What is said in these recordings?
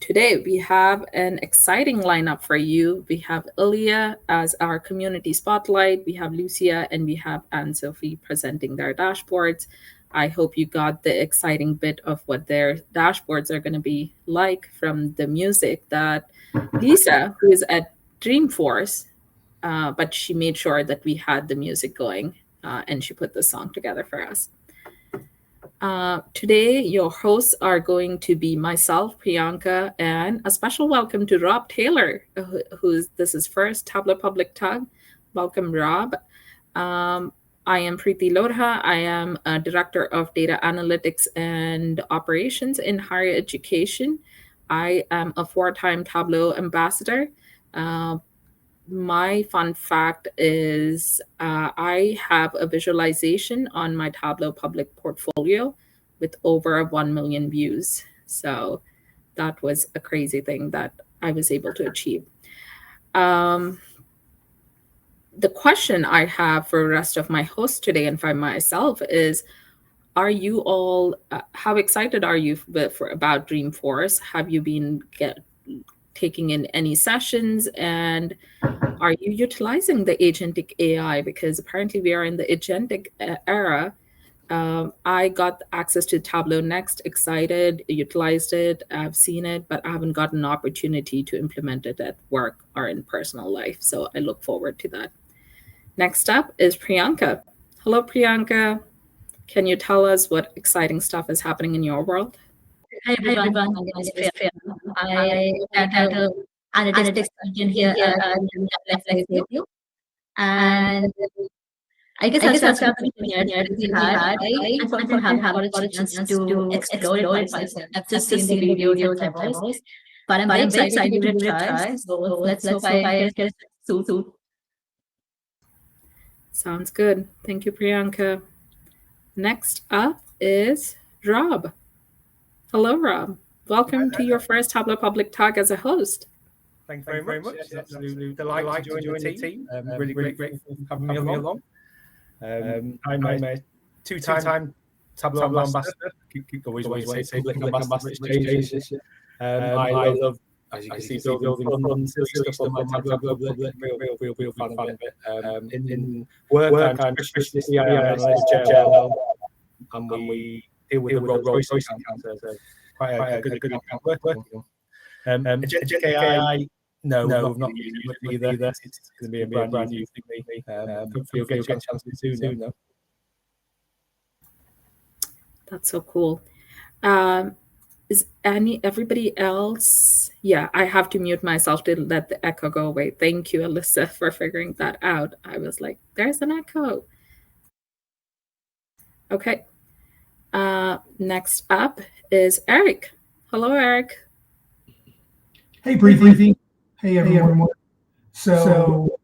today we have an exciting lineup for you. We have Ilija as our community spotlight, we have Lucia, and we have Anne-Sophie presenting their dashboards. I hope you got the exciting bit of what their dashboards are going to be like from the music that Lisa, who is at Dreamforce, but she made sure that we had the music going and she put the song together for us. Today, your hosts are going to be myself, Priyanka, and a special welcome to Rob Taylor, this is first Tableau Public TUG. Welcome, Rob. I am Preeti Lodha. I am a Director of Data Analytics and Operations in Higher Education. I am a 4-time Tableau Ambassador. My fun fact is I have a visualization on my Tableau Public portfolio with over 1 million views. So that was a crazy thing that I was able to achieve. The question I have for the rest of my hosts today and for myself is, are you all, how excited are you about Dreamforce? Have you been taking in any sessions, and are you utilizing the agentic AI? Because apparently we are in the agentic era. I got access to Tableau Next, excited, utilized it, I've seen it, but I haven't gotten an opportunity to implement it at work or in personal life. So I look forward to that. Next up is Priyanka. Hello, Priyanka. Can you tell us what exciting stuff is happening in your world? Hi everyone, my name is Priya. I had an analytics student here at with you. And I guess I'll start with the years we had. I unfortunately haven't had a chance to explore it myself. I've just seen the videos and demos, but I'm very excited to give it a try. So let's hope I get it soon. Sounds good. Thank you, Priyanka. Next up is Rob. Hello, Rob. Welcome to your first Tableau Public TUG as a host. Thank you very much. It's absolutely delight to join the team. Really grateful for having me along. I'm a two-time Tableau Ambassador. Keep always say Public Ambassador. I love, as you can see, building fun stuff on my Tableau Public. Real fan of it. In work, I'm specialist AI analyst, JLL, and we deal with the Rolls-Royce account. So quite a good account working on. Agentic AI, no, we've not used it either. It's going to be a brand new thing for me. Hopefully you'll get a chance to soon, though. That's so cool. Is everybody else? Yeah, I have to mute myself to let the echo go away. Thank you, Alyssa, for figuring that out. I was like, there's an echo. Okay. Next up is Eric. Hello, Eric. Hey, Preeti. Hey, everyone. So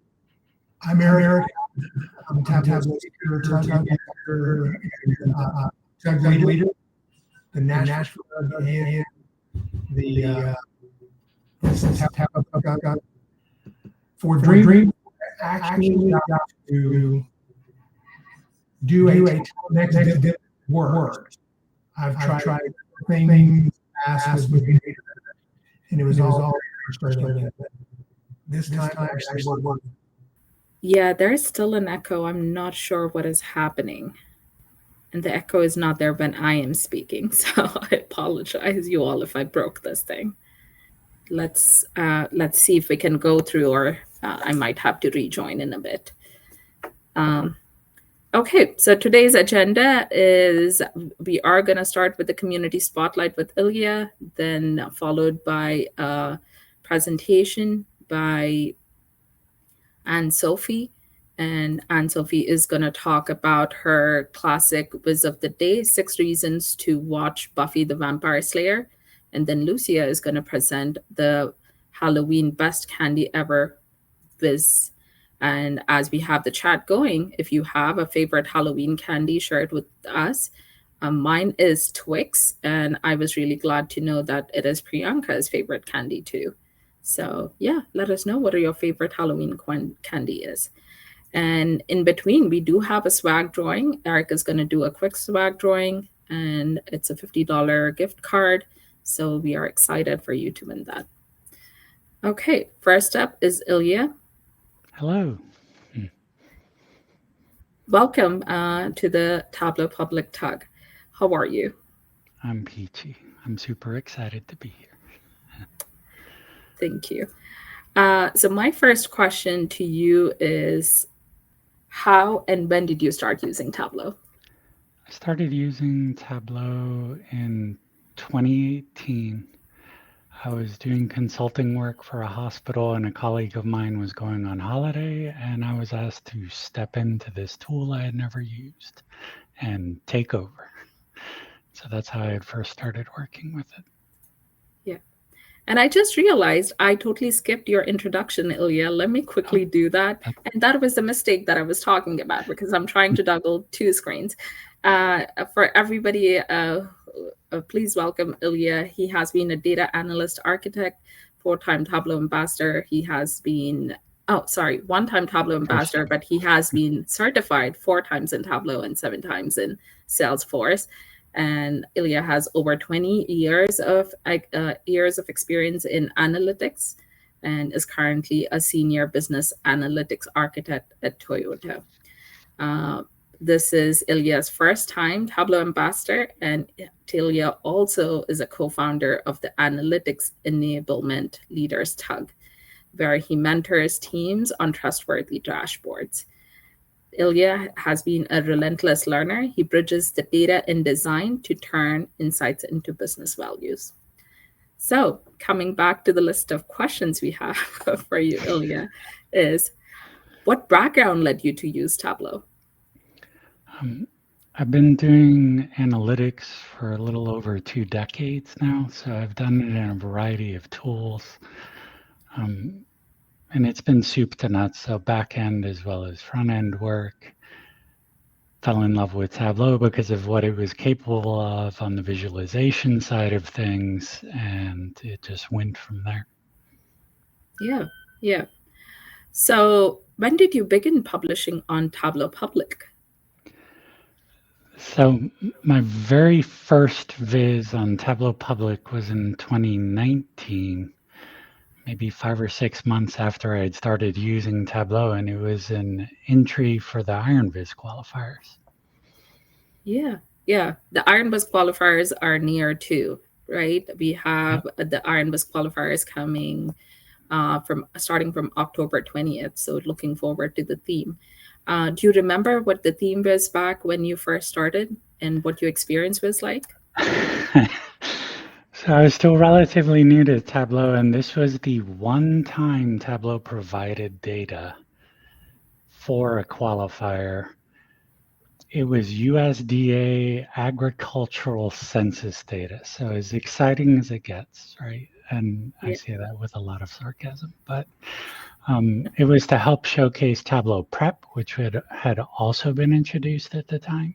I'm Eric. I'm a Tableau TUG leader, the Nashville and the Tableau for Dream. Actually, got to do a next bit of work. I've tried things asked with data, and it was all frustrating. This time actually worked. Yeah, there's still an echo. I'm not sure what is happening. And the echo is not there when I am speaking. So I apologize you all if I broke this thing. Let's see if we can go through, or I might have to rejoin in a bit. Okay, so today's agenda is we are going to start with the community spotlight with Ilija, then followed by a presentation by Anne-Sophie. And Anne-Sophie is going to talk about her classic Viz of the Day, 6 reasons to watch Buffy the Vampire Slayer. And then Lucia is going to present the Halloween Best Candy Ever Viz. And as we have the chat going, if you have a favorite Halloween candy, share it with us. Mine is Twix, and I was really glad to know that it is Priyanka's favorite candy too. So yeah, let us know what your favorite Halloween candy is. And in between, we do have a swag drawing. Eric is going to do a quick swag drawing, and it's a $50 gift card So we are excited for you to win that. Okay, first up is Ilija. Hello. Welcome to the Tableau Public TUG. How are you? I'm peachy. I'm super excited to be here. Thank you. So my first question to you is, how and when did you start using Tableau? I started using Tableau in 2018. I was doing consulting work for a hospital, and a colleague of mine was going on holiday, and I was asked to step into this tool I had never used and take over. So that's how I had first started working with it. Yeah. And I just realized I totally skipped your introduction, Ilija. Let me quickly do that. And that was the mistake that I was talking about, because I'm trying to juggle two screens. For everybody, please welcome Ilija. He has been a data analyst architect, 4-time Tableau Ambassador. He has been, one-time Tableau Ambassador, but he has been certified 4 times in Tableau and 7 times in Salesforce. And Ilija has over 20 years of experience in analytics and is currently a senior business analytics architect at Toyota. This is Ilja's first time Tableau Ambassador, and Ilija also is a co-founder of the Analytics Enablement Leaders TUG, where he mentors teams on trustworthy dashboards. Ilija has been a relentless learner. He bridges the data and design to turn insights into business values. So coming back to the list of questions we have for you, Ilija, is what background led you to use Tableau? I've been doing analytics for a little over 2 decades now, so I've done it in a variety of tools. And it's been soup to nuts, so back end as well as front end work. Fell in love with Tableau because of what it was capable of on the visualization side of things, and it just went from there. Yeah. So when did you begin publishing on Tableau Public? So my very first viz on Tableau Public was in 2019. Maybe 5 or 6 months after I had started using Tableau, and it was an entry for the Iron Viz qualifiers. Yeah. The Iron Viz qualifiers are near too, right? We have the Iron Viz qualifiers coming starting from October 20th. So looking forward to the theme. Do you remember what the theme was back when you first started and what your experience was like? So I was still relatively new to Tableau, and this was the one time Tableau provided data for a qualifier. It was USDA agricultural census data, so as exciting as it gets, right? And I say that with a lot of sarcasm, but it was to help showcase Tableau Prep, which had also been introduced at the time.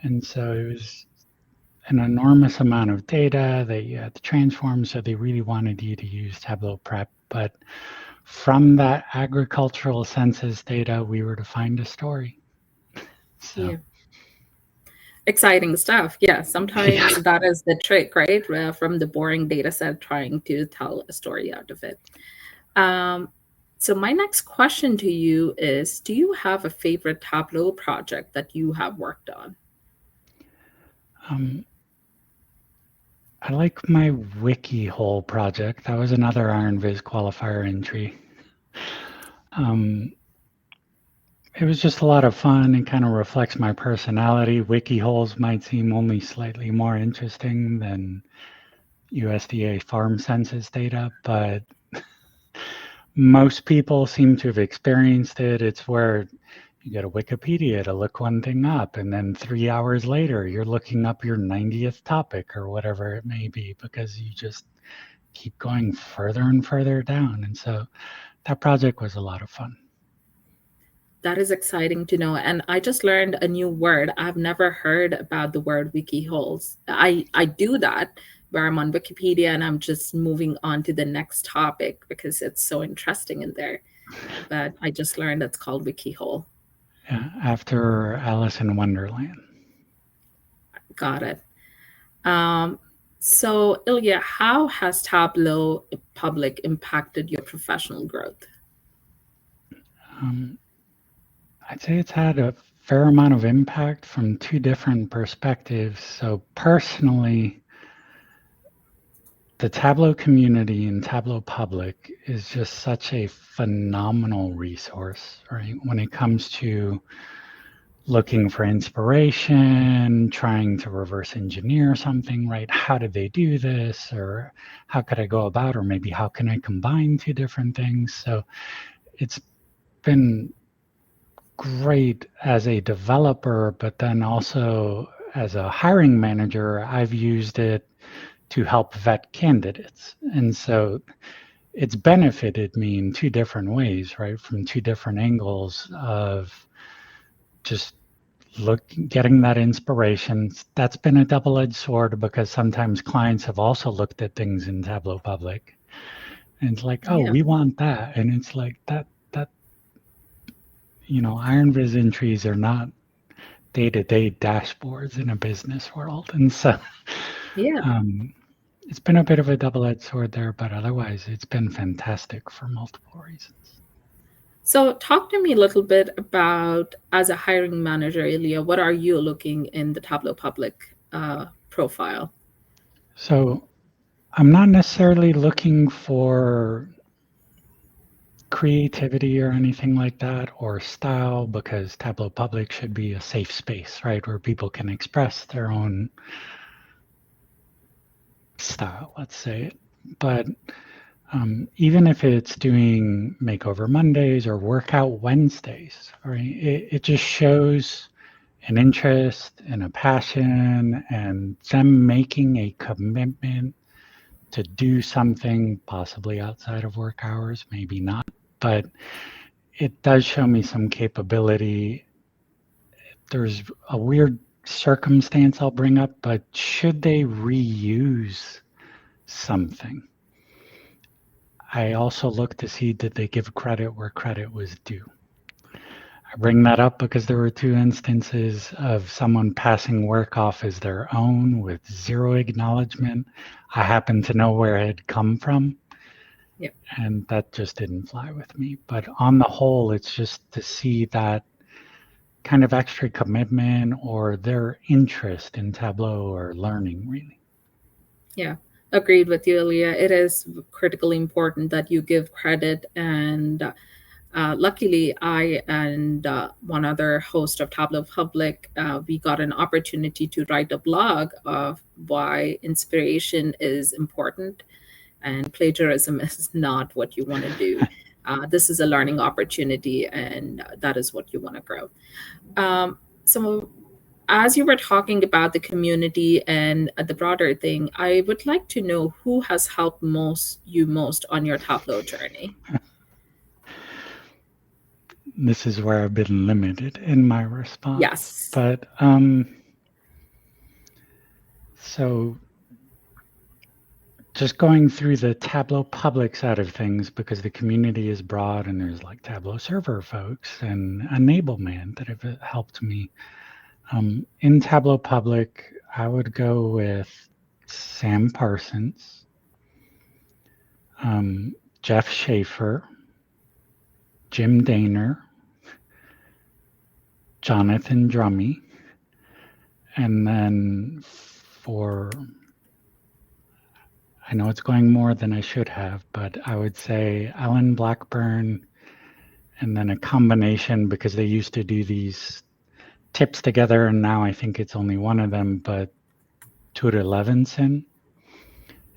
And so it was an enormous amount of data that you had to transform, so they really wanted you to use Tableau Prep. But from that agricultural census data, we were to find a story. So. Yeah. Exciting stuff. Yeah, sometimes that is the trick, right? From the boring data set, trying to tell a story out of it. So my next question to you is, do you have a favorite Tableau project that you have worked on? I like my wiki hole project. That was another Iron Viz qualifier entry. It was just a lot of fun and kind of reflects my personality. Wiki holes might seem only slightly more interesting than USDA farm census data, but most people seem to have experienced it. It's where you go to Wikipedia to look one thing up, and then 3 hours later, you're looking up your 90th topic or whatever it may be, because you just keep going further and further down. And so that project was a lot of fun. That is exciting to know. And I just learned a new word. I've never heard about the word wiki holes. I do that where I'm on Wikipedia and I'm just moving on to the next topic because it's so interesting in there. But I just learned it's called wiki hole. Yeah, after Alice in Wonderland. Got it. So, Ilya, how has Tableau Public impacted your professional growth? I'd say it's had a fair amount of impact from two different perspectives. So personally, the Tableau community and Tableau Public is just such a phenomenal resource, right? When it comes to looking for inspiration, trying to reverse engineer something, right? How did they do this? Or how could I go about, or maybe how can I combine two different things? So it's been great as a developer, but then also as a hiring manager, I've used it to help vet candidates. And so it's benefited me in two different ways, right? From two different angles of just getting that inspiration. That's been a double-edged sword because sometimes clients have also looked at things in Tableau Public. And it's like, oh, we want that. And it's like that, Iron Viz entries are not day-to-day dashboards in a business world. And so it's been a bit of a double-edged sword there, but otherwise it's been fantastic for multiple reasons. So talk to me a little bit about, as a hiring manager, Ilya, what are you looking in the Tableau Public profile? So I'm not necessarily looking for creativity or anything like that, or style, because Tableau Public should be a safe space, right, where people can express their own style, let's say. But even if it's doing Makeover Mondays or Workout Wednesdays, right, it just shows an interest and a passion and them making a commitment to do something possibly outside of work hours, maybe not, but it does show me some capability. There's a weird circumstance I'll bring up, but should they reuse something? I also look to see, did they give credit where credit was due? I bring that up because there were two instances of someone passing work off as their own with zero acknowledgement. I happen to know where it had come from. Yep. And that just didn't fly with me. But on the whole, it's just to see that kind of extra commitment or their interest in Tableau or learning, really. Yeah, agreed with you, Ilya. It is critically important that you give credit. And luckily, I and one other host of Tableau Public, we got an opportunity to write a blog of why inspiration is important and plagiarism is not what you want to do. This is a learning opportunity, and that is what you want to grow. So as you were talking about the community and the broader thing, I would like to know who has helped you most on your Tableau journey. This is where I've been limited in my response. Yes. But so just going through the Tableau Public side of things, because the community is broad and there's like Tableau server folks and enablement that have helped me. In Tableau Public, I would go with Sam Parsons, Jeff Schaefer, Jim Daner, Jonathan Drummy, and then I know it's going more than I should have, but I would say Alan Blackburn, and then a combination, because they used to do these tips together, and now I think it's only one of them, but Tura Levinson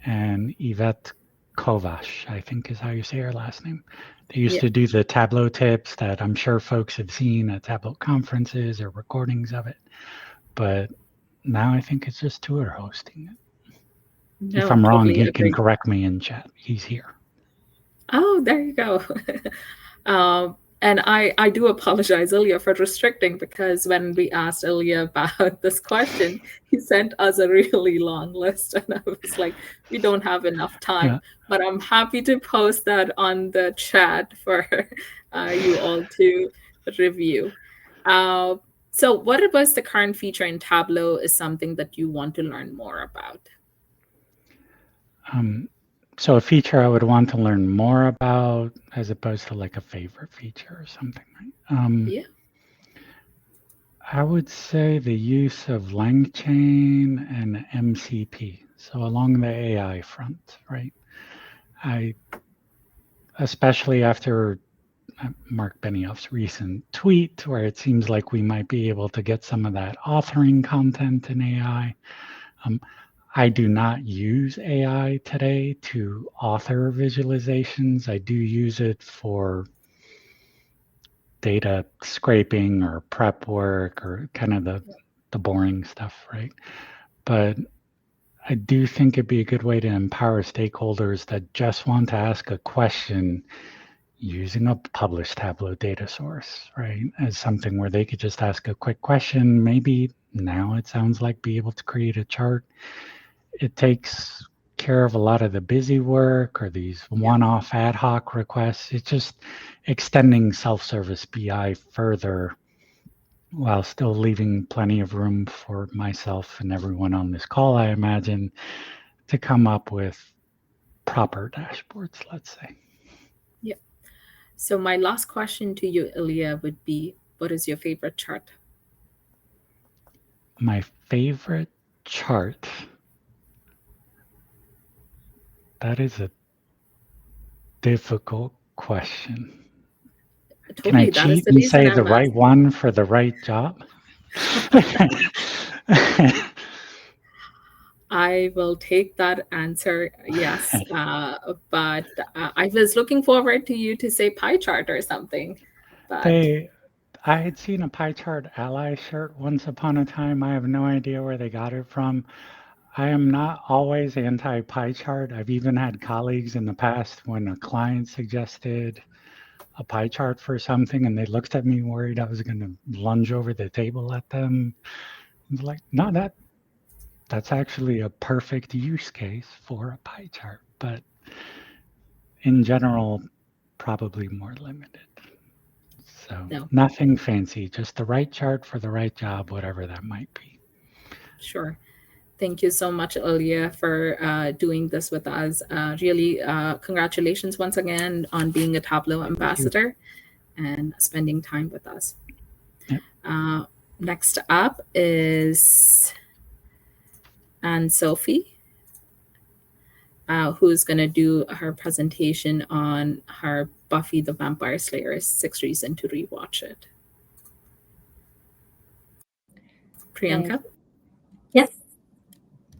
and Yvette Kovash, I think is how you say her last name. They used to do the Tableau tips that I'm sure folks have seen at Tableau conferences or recordings of it, but now I think it's just Tura hosting it. No, if I'm wrong, totally he agree. can correct me in chat. He's here. Oh, there you go. And I do apologize, Ilya, for restricting, because when we asked Ilya about this question, he sent us a really long list. And I was like, we don't have enough time. Yeah. But I'm happy to post that on the chat for you all to review. So what was the current feature in Tableau is something that you want to learn more about? So a feature I would want to learn more about, as opposed to like a favorite feature or something, right? Yeah. I would say the use of LangChain and MCP. So along the AI front, right? Especially after Mark Benioff's recent tweet, where it seems like we might be able to get some of that authoring content in AI. I do not use AI today to author visualizations. I do use it for data scraping or prep work or kind of the boring stuff, right? But I do think it'd be a good way to empower stakeholders that just want to ask a question using a published Tableau data source, right? As something where they could just ask a quick question. Maybe now it sounds like be able to create a chart. It takes care of a lot of the busy work or these one-off ad hoc requests. It's just extending self-service BI further while still leaving plenty of room for myself and everyone on this call, I imagine, to come up with proper dashboards, let's say. Yeah. So my last question to you, Ilija, would be, what is your favorite chart? My favorite chart? That is a difficult question. Can I cheat and say the right one for the right job? I will take that answer, yes. But I was looking forward to you to say pie chart or something. But I had seen a pie chart ally shirt once upon a time. I have no idea where they got it from. I am not always anti-pie chart. I've even had colleagues in the past when a client suggested a pie chart for something and they looked at me worried I was going to lunge over the table at them. I was like, no, that's actually a perfect use case for a pie chart, but in general, probably more limited. So nothing fancy, just the right chart for the right job, whatever that might be. Sure. Thank you so much, Ilija, for doing this with us. Really, congratulations once again on being a Tableau ambassador and spending time with us. Yep. Next up is Anne-Sophie, who's going to do her presentation on her Buffy the Vampire Slayer 6 Reasons to Rewatch It. Priyanka? Yes.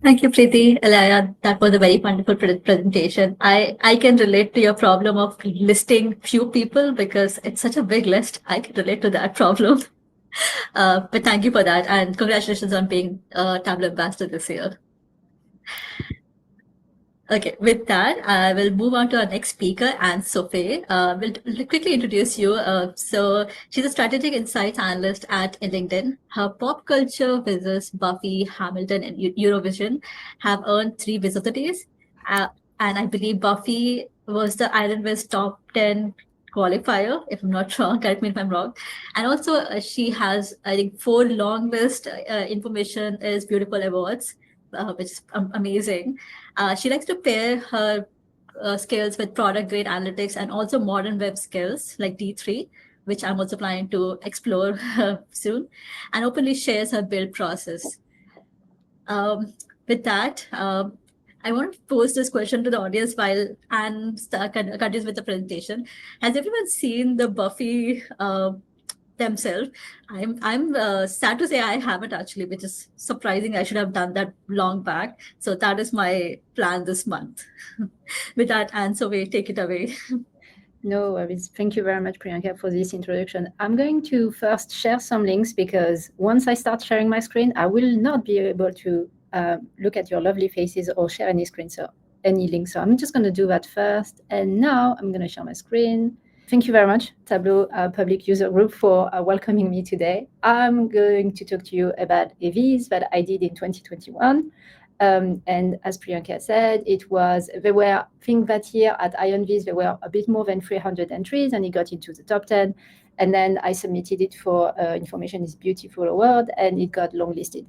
Thank you, Preeti. Ilija, that was a very wonderful presentation. I can relate to your problem of listing few people because it's such a big list. I can relate to that problem. But thank you for that. And congratulations on being Tableau ambassador this year. Okay, with that, I will move on to our next speaker, Anne-Sophie. We'll quickly introduce you. So she's a strategic insights analyst at LinkedIn. Her pop culture visits Buffy, Hamilton, and Eurovision have earned 3 visibilities. And I believe Buffy was the Iron Fist top 10 qualifier, if I'm not wrong, correct me if I'm wrong. And also she has, I think, 4 long list information is beautiful awards. Which is amazing. She likes to pair her skills with product-grade analytics and also modern web skills like D3, which I'm also planning to explore soon, and openly shares her build process. With that, I want to pose this question to the audience while Anne continues with the presentation. Has everyone seen the Buffy themselves? I'm sad to say I haven't actually, which is surprising. I should have done that long back. So that is my plan this month. With that, Anne-Sophie, take it away. No worries. Thank you very much, Priyanka, for this introduction. I'm going to first share some links because once I start sharing my screen, I will not be able to look at your lovely faces or share any screen, so any links. So I'm just going to do that first. And now I'm going to share my screen. Thank you very much, Tableau Public User Group, for welcoming me today. I'm going to talk to you about a viz that I did in 2021. And as Priyanka said, I think that year at Iron Viz, there were a bit more than 300 entries, and it got into the top 10. And then I submitted it for Information is Beautiful Award, and it got longlisted.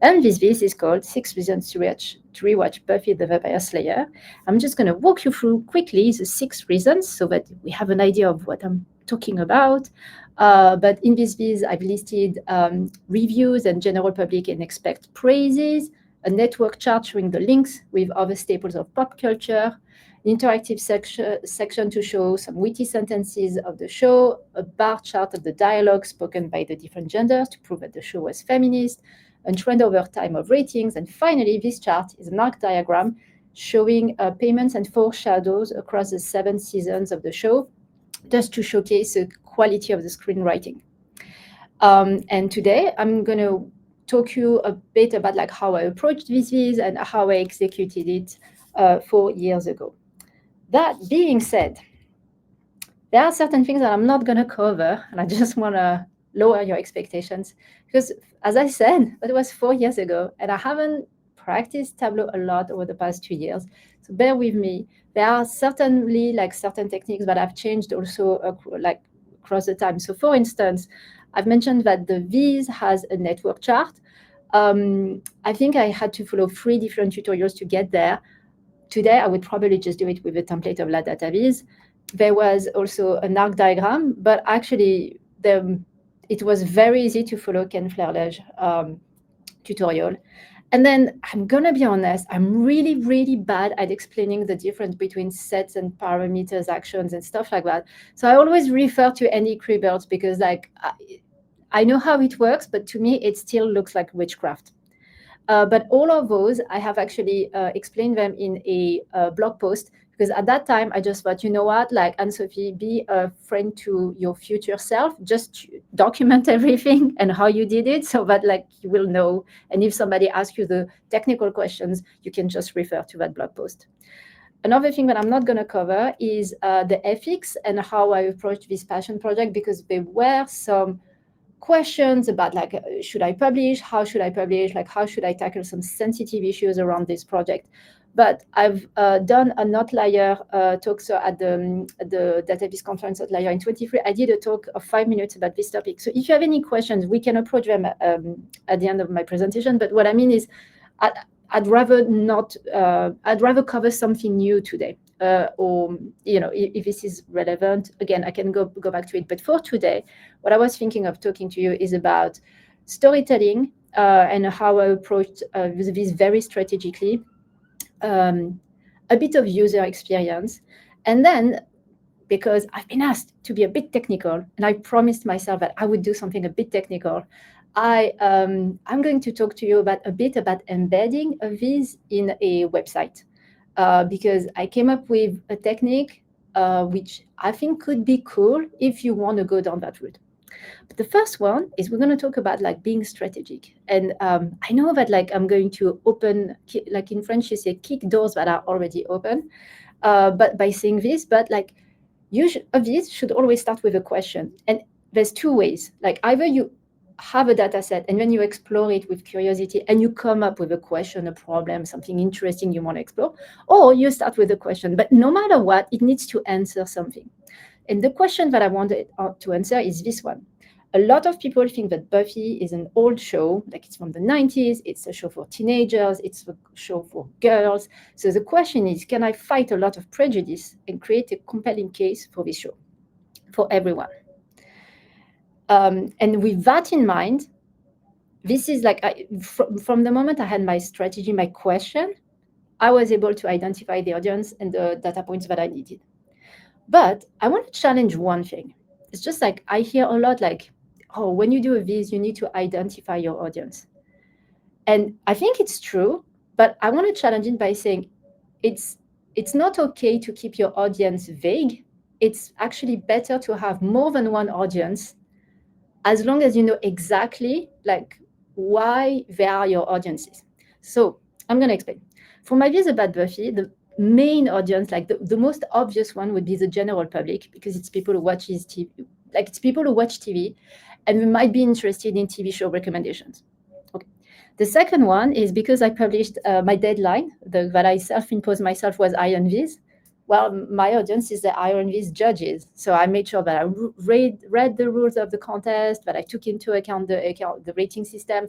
And this is called 6 Reasons to Rewatch Buffy the Vampire Slayer. I'm just going to walk you through quickly the 6 reasons so that we have an idea of what I'm talking about. But in this viz, I've listed reviews and general public and expect praises, a network chart showing the links with other staples of pop culture, an interactive section to show some witty sentences of the show, a bar chart of the dialogue spoken by the different genders to prove that the show was feminist, a trend over time of ratings, and finally, this chart is an arc diagram showing payments and foreshadows across the 7 seasons of the show, just to showcase the quality of the screenwriting. And today, I'm going to talk you a bit about like how I approached this viz and how I executed it 4 years ago. That being said, there are certain things that I'm not going to cover, and I just want to lower your expectations because, as I said, it was 4 years ago, and I haven't practiced Tableau a lot over the past 2 years. So bear with me. There are certainly like certain techniques that have changed also like across the time. So for instance, I've mentioned that the viz has a network chart. I think I had to follow 3 different tutorials to get there. Today, I would probably just do it with a template of La Data Viz. There was also an arc diagram, but actually it was very easy to follow Ken Flerlege tutorial. And then I'm going to be honest, I'm really, really bad at explaining the difference between sets and parameters, actions, and stuff like that. So I always refer to Andy Kribert because like I know how it works, but to me, it still looks like witchcraft. But all of those, I have actually explained them in a blog post because at that time, I just thought, you know what, like Anne-Sophie, be a friend to your future self, just document everything and how you did it so that like you will know. And if somebody asks you the technical questions, you can just refer to that blog post. Another thing that I'm not going to cover is the ethics and how I approached this passion project because there were some questions about like, should I publish? How should I publish? Like, how should I tackle some sensitive issues around this project? But I've done an Outlier talk. So at the database conference Outlier in 23, I did a talk of 5 minutes about this topic. So if you have any questions, we can approach them at the end of my presentation. But what I mean is I'd rather not, I'd rather cover something new today. Or, you know, if this is relevant, again, I can go back to it. But for today, what I was thinking of talking to you is about storytelling and how I approached this very strategically, a bit of user experience. And then, because I've been asked to be a bit technical, and I promised myself that I would do something a bit technical, I'm going to talk to you about a bit about embedding a viz in a website. Because I came up with a technique which I think could be cool if you want to go down that route. But the first one is we're going to talk about like being strategic. And I know that like I'm going to open, like in French you say, kick doors that are already open. But by saying this, but like this should always start with a question. And there's 2 ways. Like either you have a data set and then you explore it with curiosity and you come up with a question, a problem, something interesting you want to explore, or you start with a question. But no matter what, it needs to answer something. And the question that I wanted to answer is this one. A lot of people think that Buffy is an old show, like it's from the 90s, it's a show for teenagers, it's a show for girls. So the question is, can I fight a lot of prejudice and create a compelling case for this show, for everyone? And with that in mind, this is like, from the moment I had my strategy, my question, I was able to identify the audience and the data points that I needed. But I want to challenge one thing. It's just like, I hear a lot like, oh, when you do a viz, you need to identify your audience. And I think it's true, but I want to challenge it by saying it's not okay to keep your audience vague. It's actually better to have more than one audience as long as you know exactly like why they are your audiences. So I'm going to explain. For my viz about Buffy, the main audience, like the most obvious one would be the general public because it's people who watch TV, like it's people who watch TV and we might be interested in TV show recommendations. Okay. The second one is because I published my deadline that I self-imposed myself was Iron Viz. Well, my audience is the Iron Viz judges. So I made sure that I read the rules of the contest, that I took into account the rating system.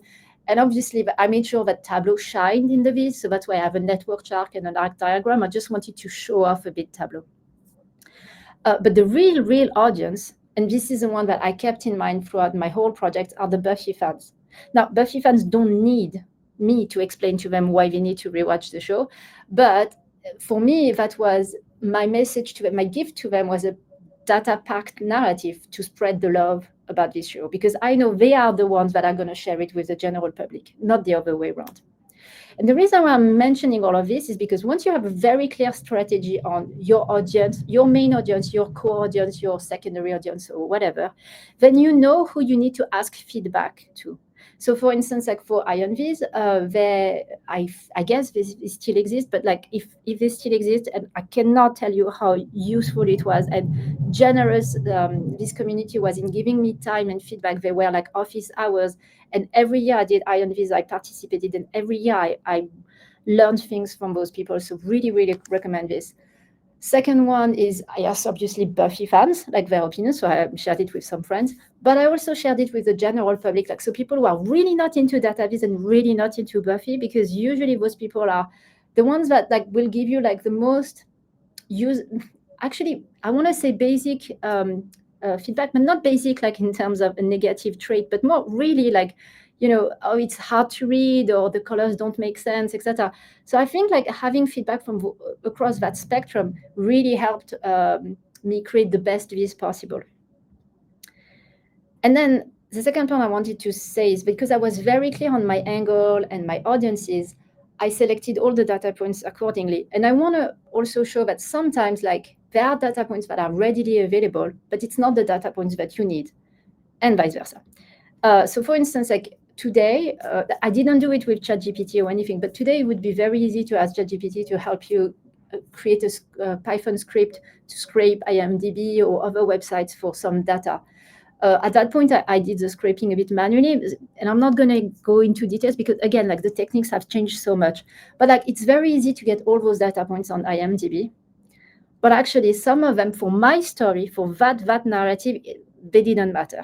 And obviously, I made sure that Tableau shined in the Viz. So that's why I have a network chart and an arc diagram. I just wanted to show off a bit Tableau. But the real audience, and this is the one that I kept in mind throughout my whole project, are the Buffy fans. Now, Buffy fans don't need me to explain to them why they need to rewatch the show. But for me, that was my message to them. My gift to them was a data-packed narrative to spread the love about this show, because I know they are the ones that are going to share it with the general public, not the other way around. And the reason why I'm mentioning all of this is because once you have a very clear strategy on your audience, your main audience, your core audience, your secondary audience, or whatever, then you know who you need to ask feedback to. So for instance, like for Iron Viz, I guess this still exists, but like if they still exist, and I cannot tell you how useful it was and generous this community was in giving me time and feedback. They were like office hours, and every year I did Iron Viz, I participated, and every year I learned things from those people. So really recommend this. Second one is, yes, obviously Buffy fans, like their opinions. So I shared it with some friends, but I also shared it with the general public. Like, so people who are really not into data viz and really not into Buffy, because usually those people are the ones that like will give you like the most actually, I want to say basic feedback, but not basic like in terms of a negative trait, but more really like, you know, oh, it's hard to read, or the colors don't make sense, etc. So I think like having feedback from across that spectrum really helped me create the best viz possible. And then the second point I wanted to say is, because I was very clear on my angle and my audiences, I selected all the data points accordingly. And I want to also show that sometimes like there are data points that are readily available, but it's not the data points that you need, and vice versa. So for instance, like today, I didn't do it with ChatGPT or anything, but today it would be very easy to ask ChatGPT to help you create a Python script to scrape IMDb or other websites for some data. At that point, I did the scraping a bit manually, and I'm not going to go into details because, again, like the techniques have changed so much. But like it's very easy to get all those data points on IMDb. But actually, some of them for my story, for that narrative, they didn't matter.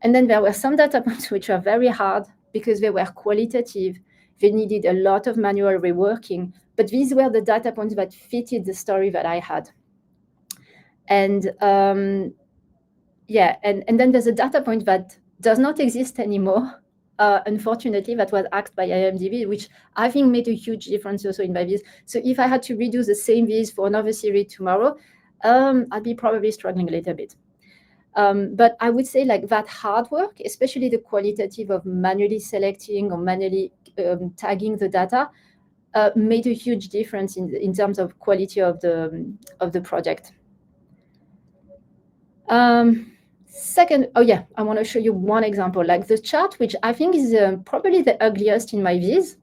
And then there were some data points which are very hard because they were qualitative. They needed a lot of manual reworking, but these were the data points that fitted the story that I had. And yeah, and then there's a data point that does not exist anymore, unfortunately, that was asked by IMDb, which I think made a huge difference also in my viz. So if I had to redo the same viz for another series tomorrow, I'd be probably struggling a little bit. But I would say like that hard work, especially the qualitative of manually selecting or manually tagging the data, made a huge difference in terms of quality of the project. Second, oh yeah, I want to show you one example, like the chart, which I think is probably the ugliest in my viz,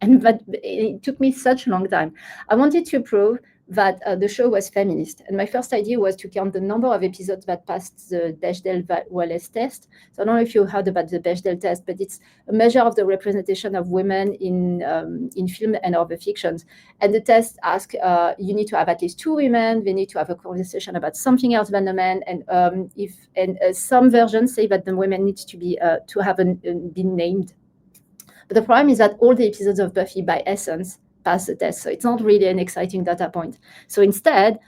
and but it took me such a long time. I wanted to prove that the show was feminist. And my first idea was to count the number of episodes that passed the Bechdel-Wallace test. So I don't know if you heard about the Bechdel test, but it's a measure of the representation of women in film and other fictions. And the test asks, you need to have at least 2 women, they need to have a conversation about something else than the man, and some versions say that the women need to be to have been named. But the problem is that all the episodes of Buffy, by essence, pass the test. So it's not really an exciting data point. So instead,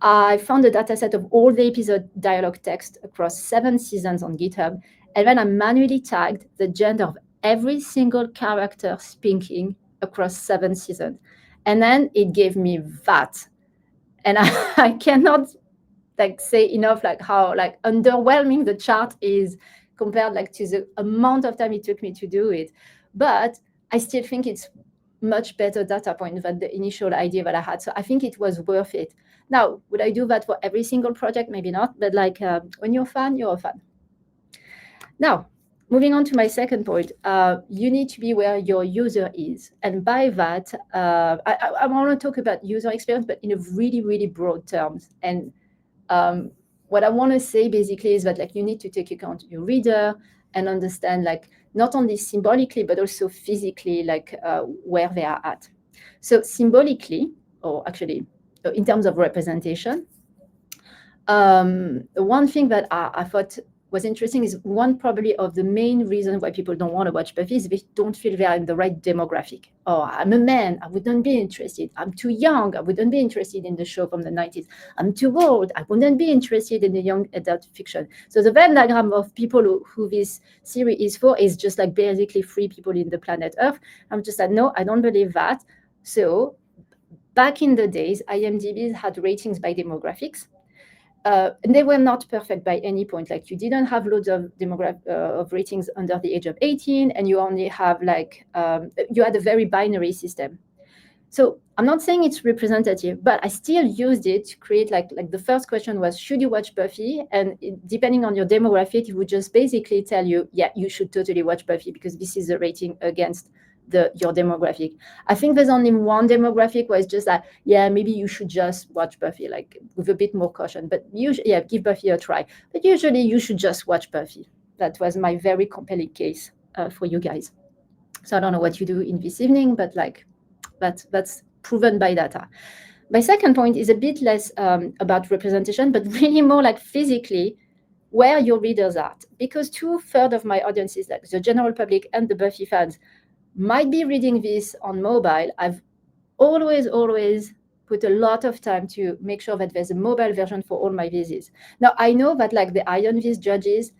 I found a data set of all the episode dialogue text across 7 seasons on GitHub. And then I manually tagged the gender of every single character speaking across 7 seasons. And then it gave me that. And I cannot like say enough like how like underwhelming the chart is compared like to the amount of time it took me to do it. But I still think it's much better data point than the initial idea that I had. So I think it was worth it. Now, would I do that for every single project? Maybe not, but like when you're a fan, you're a fan. Now, moving on to my second point, you need to be where your user is. And by that, I want to talk about user experience, but in a really, really broad terms. And what I want to say basically is that like you need to take account of your reader and understand like not only symbolically, but also physically, like where they are at. So symbolically, or actually in terms of representation. One thing that I thought was interesting is one probably of the main reasons why people don't want to watch Buffy is they don't feel they are in the right demographic. Oh, I'm a man, I wouldn't be interested. I'm too young, I wouldn't be interested in the show from the 90s. I'm too old, I wouldn't be interested in the young adult fiction. So the Venn diagram of people who this series is for is just like basically 3 people in the planet Earth. I'm just like, no, I don't believe that. So back in the days, IMDb had ratings by demographics. And they were not perfect by any point. Like you didn't have loads of of ratings under the age of 18, and you only have like you had a very binary system. So I'm not saying it's representative, but I still used it to create like the first question was, should you watch Buffy? And depending on your demographic, it would just basically tell you, yeah, you should totally watch Buffy because this is the rating against your demographic. I think there's only one demographic where it's just that, yeah, maybe you should just watch Buffy, like with a bit more caution. But usually, yeah, give Buffy a try. But usually, you should just watch Buffy. That was my very compelling case for you guys. So I don't know what you do in this evening, but like that's proven by data. My second point is a bit less about representation, but really more like physically where your readers are. Because 2/3 of my audience is like the general public and the Buffy fans might be reading this on mobile. I've always put a lot of time to make sure that there's a mobile version for all my Vizes. Now, I know that like the Iron Viz judges,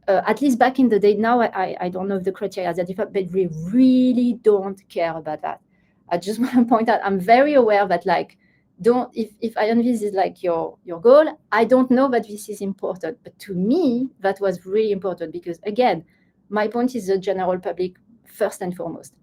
at least back in the day, now I don't know if the criteria are different, but we really don't care about that. I just want to point out, I'm very aware that like, if Iron Viz is like your goal, I don't know that this is important. But to me, that was really important because again, my point is the general public first and foremost.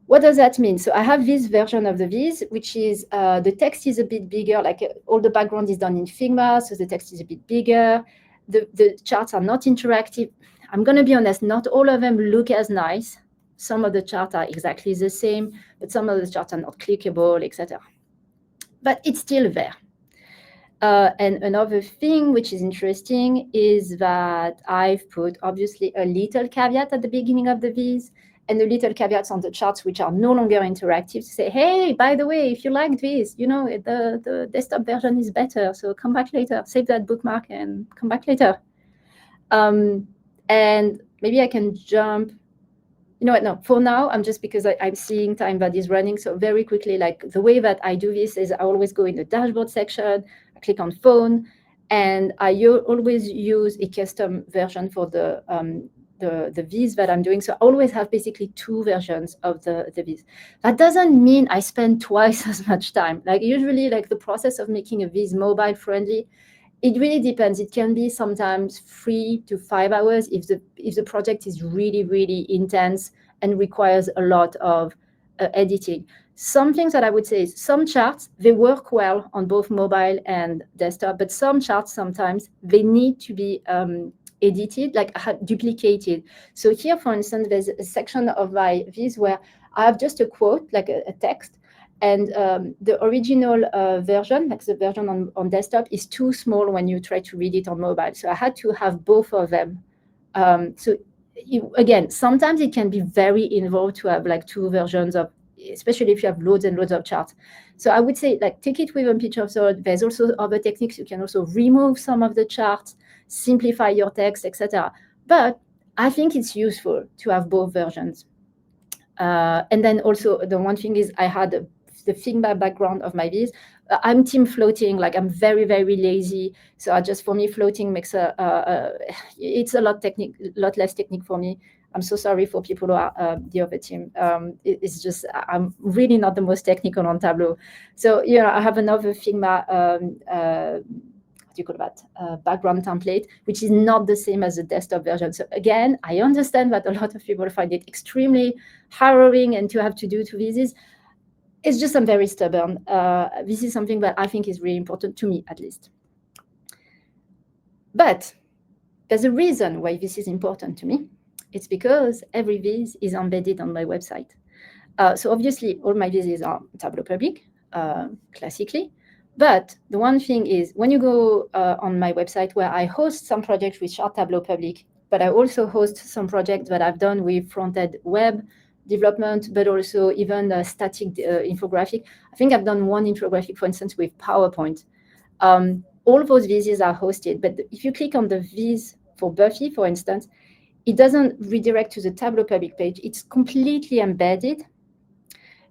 What does that mean? So I have this version of the Viz, which is the text is a bit bigger, like all the background is done in Figma, so the text is a bit bigger. The charts are not interactive. I'm going to be honest, not all of them look as nice. Some of the charts are exactly the same, but some of the charts are not clickable, etc. But it's still there. And another thing which is interesting is that I've put obviously a little caveat at the beginning of the Viz and the little caveats on the charts which are no longer interactive to say, hey, by the way, if you like this, you know, the desktop version is better. So come back later, save that bookmark and come back later. And maybe I can jump. You know what, no, for now, I'm just because I'm seeing time that is running. So very quickly, like the way that I do this is I always go in the dashboard section, I click on phone, and I always use a custom version for the Viz that I'm doing. So I always have basically 2 versions of the Viz. That doesn't mean I spend twice as much time. Like usually like the process of making a Viz mobile friendly, it really depends. It can be sometimes 3 to 5 hours if the project is really, really intense and requires a lot of editing. Some things that I would say is some charts, they work well on both mobile and desktop, but some charts sometimes they need to be edited, like duplicated. So here, for instance, there's a section of my Viz where I have just a quote, like a text, and the original version, like the version on desktop, is too small when you try to read it on mobile. So I had to have both of them. Again, sometimes it can be very involved to have like 2 versions of, especially if you have loads and loads of charts. So I would say like take it with a pinch of salt. There's also other techniques. You can also remove some of the charts, simplify your text, etc. But I think it's useful to have both versions. And then also the one thing is I had the Figma background of my Viz. I'm team floating, like I'm very, very lazy. So for me, floating makes it's a lot less technique for me. I'm so sorry for people who are the other team. It's just, I'm really not the most technical on Tableau. So, you know, I have another Figma, what do you call that, background template, which is not the same as the desktop version. So again, I understand that a lot of people find it extremely harrowing and to have to do 2 Vizes. It's just I'm very stubborn. This is something that I think is really important to me, at least. But there's a reason why this is important to me. It's because every Viz is embedded on my website. So obviously, all my Vizes are Tableau Public, classically. But the one thing is, when you go on my website, where I host some projects which are Tableau Public, but I also host some projects that I've done with front-end web, development, but also even static infographic. I think I've done one infographic, for instance, with PowerPoint. All those Vizes are hosted, but if you click on the Viz for Buffy, for instance, it doesn't redirect to the Tableau Public page. It's completely embedded.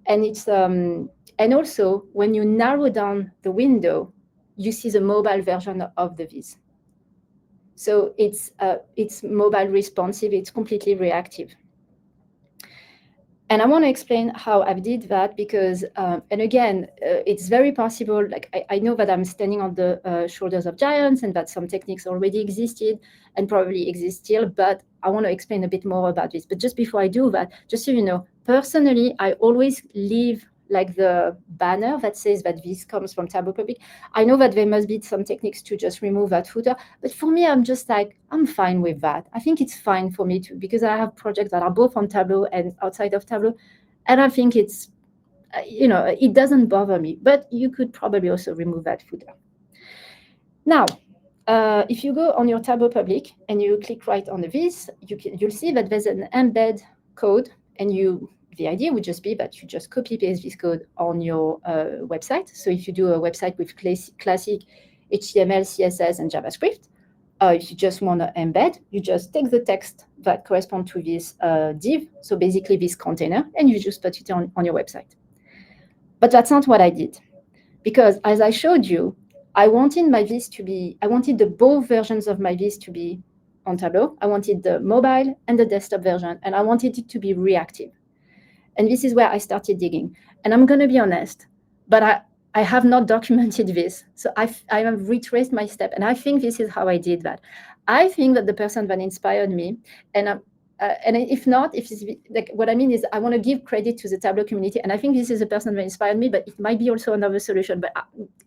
And it's and also when you narrow down the window, you see the mobile version of the Viz. So it's mobile responsive. It's completely reactive. And I want to explain how I did that because, and again, it's very possible. Like I know that I'm standing on the shoulders of giants and that some techniques already existed and probably exist still, but I want to explain a bit more about this. But just before I do that, just so you know, personally, I always leave like the banner that says that this comes from Tableau Public. I know that there must be some techniques to just remove that footer, but for me, I'm just like, I'm fine with that. I think it's fine for me too, because I have projects that are both on Tableau and outside of Tableau. And I think it's, it doesn't bother me, but you could probably also remove that footer. Now, if you go on your Tableau Public and you click right on the Viz, you'll see that there's an embed code, and the idea would just be that you just copy paste this code on your website. So if you do a website with classic HTML, CSS, and JavaScript, if you just want to embed, you just take the text that corresponds to this div, so basically this container, and you just put it on your website. But that's not what I did, because as I showed you, I wanted the both versions of my Viz to be on Tableau. I wanted the mobile and the desktop version, and I wanted it to be reactive. And this is where I started digging. And I'm going to be honest, but I have not documented this. So I have retraced my step. And I think this is how I did that. I think that the person that inspired me, and if not, if it's like what I mean is I want to give credit to the Tableau community. And I think this is the person that inspired me, but it might be also another solution. But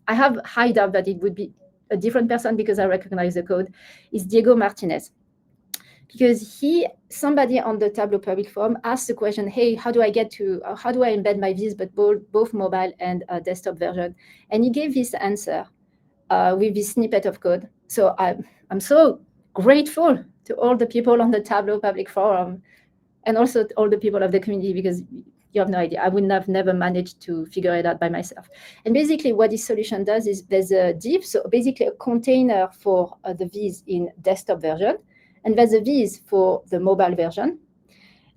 I have high doubt that it would be a different person because I recognize the code, is Diego Martinez. Because somebody on the Tableau Public forum asked the question, hey, how do I embed my Viz, but both mobile and desktop version? And he gave this answer with this snippet of code. So I'm so grateful to all the people on the Tableau Public forum and also to all the people of the community, because you have no idea. I would have never managed to figure it out by myself. And basically what this solution does is there's a div, so basically a container for the Viz in desktop version. And there's a Viz for the mobile version.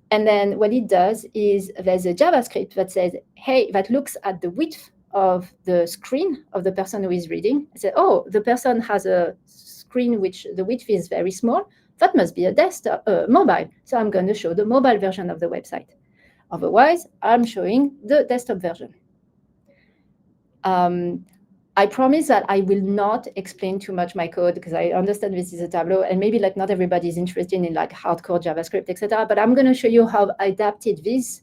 And then what it does is there's a JavaScript that says, hey, that looks at the width of the screen of the person who is reading. It says, oh, the person has a screen which the width is very small. That must be a desktop, mobile. So I'm going to show the mobile version of the website. Otherwise, I'm showing the desktop version. I promise that I will not explain too much my code because I understand this is a Tableau and maybe like not everybody is interested in like hardcore JavaScript, etc. But I'm going to show you how I adapted this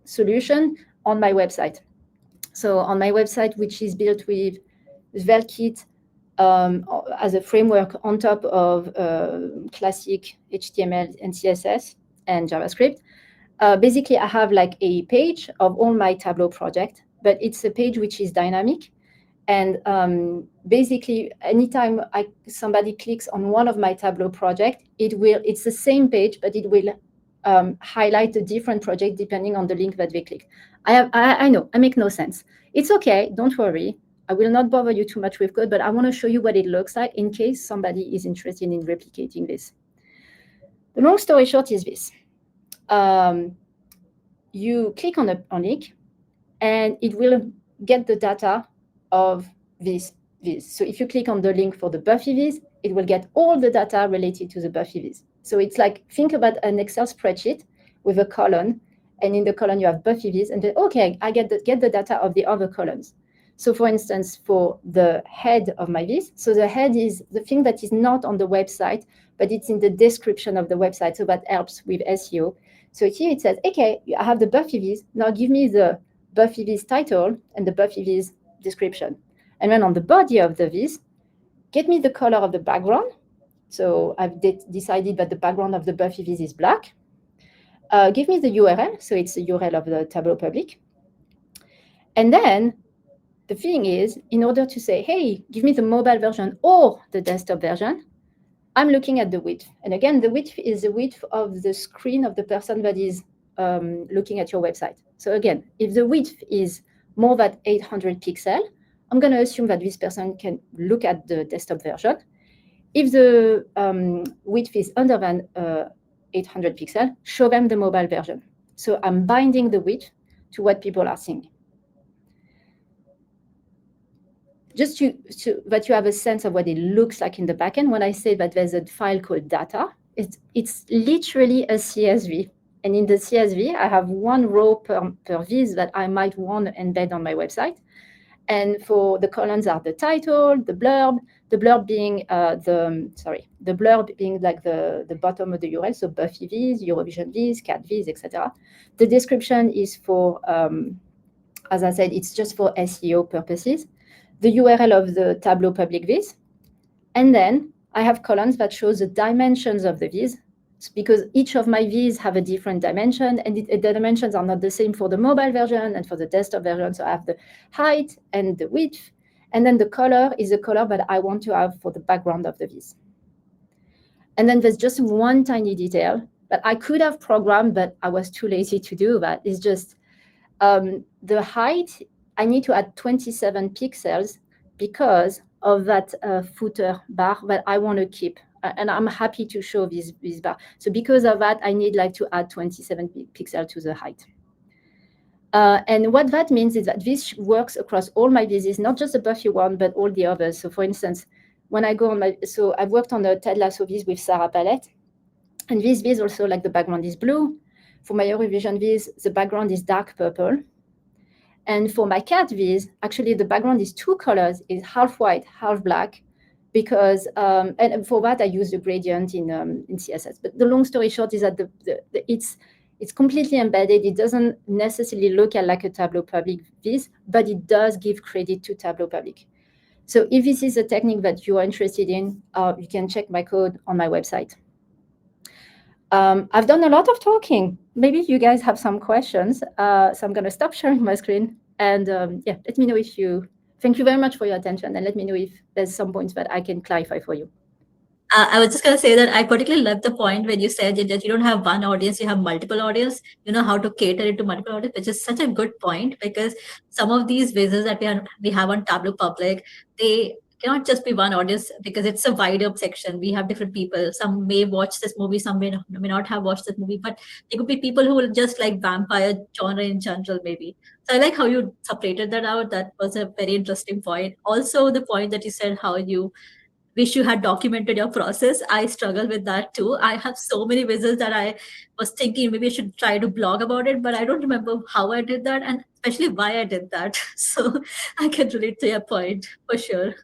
solution on my website. So on my website, which is built with Velkit as a framework on top of classic HTML and CSS and JavaScript, basically I have like a page of all my Tableau project, but it's a page which is dynamic. And basically, anytime somebody clicks on one of my Tableau projects, it's the same page, but it will highlight a different project depending on the link that they click. I know, I make no sense. It's okay, don't worry. I will not bother you too much with code, but I want to show you what it looks like in case somebody is interested in replicating this. The long story short is this. You click on a link, and it will get the data of this Viz. So if you click on the link for the Buffy Viz, it will get all the data related to the Buffy Viz. So it's like, think about an Excel spreadsheet with a column, and in the column you have Buffy Viz, and then, okay, I get the data of the other columns. So for instance, for the head of my Viz, so the head is the thing that is not on the website, but it's in the description of the website, so that helps with SEO. So here it says, okay, I have the Buffy Viz, now give me the Buffy Viz title and the Buffy Viz description. And then on the body of the Viz, get me the color of the background. So I've decided that the background of the Buffy Viz is black. Give me the URL. So it's the URL of the Tableau Public. And then the thing is, in order to say, hey, give me the mobile version or the desktop version, I'm looking at the width. And again, the width is the width of the screen of the person that is looking at your website. So again, if the width is more than 800 pixels, I'm going to assume that this person can look at the desktop version. If the width is under than 800 pixels, show them the mobile version. So I'm binding the width to what people are seeing. Just so that you have a sense of what it looks like in the backend, when I say that there's a file called data, it's literally a CSV. And in the CSV, I have one row per viz that I might want to embed on my website. And for the columns are the title, the blurb being the blurb being like the bottom of the URL, so Buffy Viz, Eurovision Viz, Cat Viz, etc. The description is for, as I said, it's just for SEO purposes. The URL of the Tableau Public Viz, and then I have columns that shows the dimensions of the viz, because each of my viz have a different dimension, and the dimensions are not the same for the mobile version and for the desktop version. So I have the height and the width, and then the color is the color that I want to have for the background of the viz. And then there's just one tiny detail that I could have programmed, but I was too lazy to do that. It's just the height. I need to add 27 pixels because of that footer bar that I want to keep. And I'm happy to show this bar. So because of that, I need like to add 27 pixels to the height. And what that means is that this works across all my vizes, not just the Buffy one, but all the others. So for instance, when I go on so I've worked on the Ted Lasso viz with Sarah Palette. And this viz also, like the background is blue. For my Eurovision viz, the background is dark purple. And for my cat viz, actually the background is two colors, is half white, half black, because and for that I use the gradient in CSS. But the long story short is that it's completely embedded. It doesn't necessarily look like a Tableau Public viz, but it does give credit to Tableau Public. So if this is a technique that you are interested in, you can check my code on my website. I've done a lot of talking. Maybe you guys have some questions. So I'm going to stop sharing my screen. And yeah, let me know if you... Thank you very much for your attention. And let me know if there's some points that I can clarify for you. I was just going to say that I particularly love the point when you said that you don't have one audience, you have multiple audience. You know how to cater it to multiple audience, which is such a good point, because some of these visits that we have on Tableau Public, they cannot just be one audience because it's a wider section. We have different people. Some may watch this movie, some may not have watched this movie, but there could be people who will just like vampire genre in general, maybe. So I like how you separated that out. That was a very interesting point. Also, the point that you said how you wish you had documented your process. I struggle with that too. I have so many visits that I was thinking maybe I should try to blog about it, but I don't remember how I did that and especially why I did that. So I can relate to your point for sure.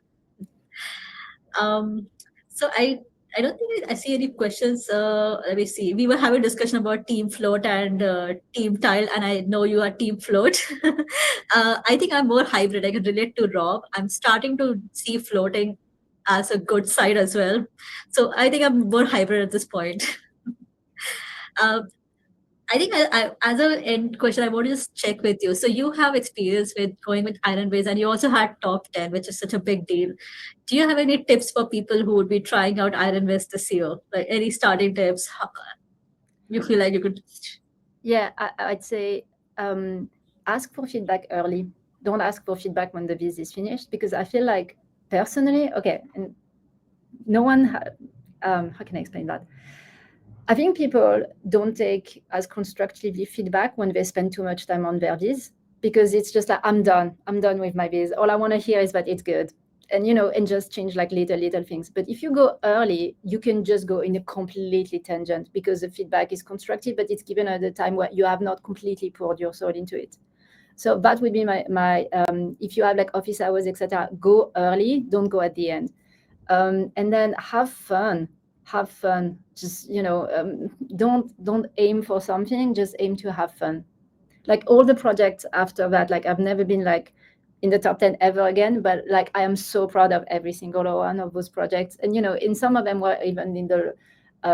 So I don't think I see any questions. Let me see. We were having a discussion about team float and team tile, and I know you are team float. I think I'm more hybrid. I can relate to Rob. I'm starting to see floating as a good side as well. So I think I'm more hybrid at this point. I think as an end question, I want to just check with you. So you have experience with going with Iron Viz, and you also had top 10, which is such a big deal. Do you have any tips for people who would be trying out Iron Viz this year? Like any starting tips? You feel like you could? Yeah, I'd say ask for feedback early. Don't ask for feedback when the viz is finished, because I feel like personally, okay, and no one, how can I explain that? I think people don't take as constructively feedback when they spend too much time on their viz, because it's just like, I'm done with my viz. All I want to hear is that it's good. And, and just change like little things. But if you go early, you can just go in a completely tangent, because the feedback is constructive, but it's given at a time where you have not completely poured your soul into it. So that would be my if you have like office hours, etc., go early, don't go at the end. And then have fun. Just, don't aim for something, just aim to have fun. Like all the projects after that, like I've never been like in the top 10 ever again, but like I am so proud of every single one of those projects. And, in some of them were even in the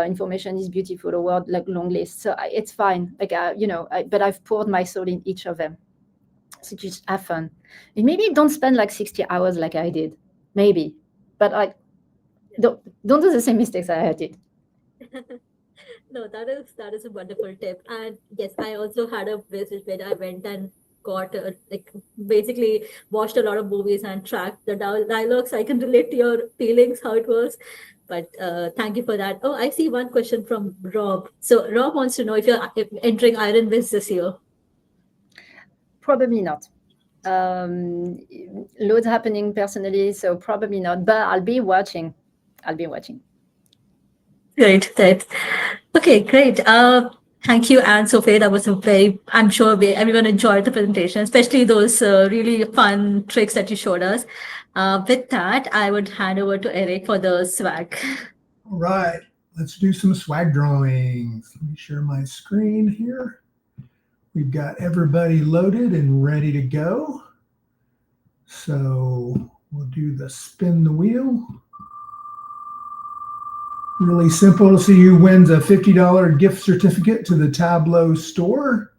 information is beautiful award, like long list. So it's fine. Like, but I've poured my soul in each of them. So just have fun. And maybe don't spend like 60 hours like I did, maybe, but like, don't do the same mistakes I did. No, that is a wonderful tip. And yes, I also had a visit where I went and got like basically watched a lot of movies and tracked the dialogues. I can relate to your feelings, how it was. But thank you for that. Oh, I see one question from Rob. So Rob wants to know if you're entering Iron Viz this year. Probably not. Loads happening personally, so probably not. But I'll be watching. Great. Okay, great. Thank you, Anne-Sophie. That was I'm sure everyone enjoyed the presentation, especially those really fun tricks that you showed us. With that, I would hand over to Eric for the swag. All right, let's do some swag drawings. Let me share my screen here. We've got everybody loaded and ready to go. So we'll do the spin the wheel. Really simple. See who wins a $50 gift certificate to the Tableau store.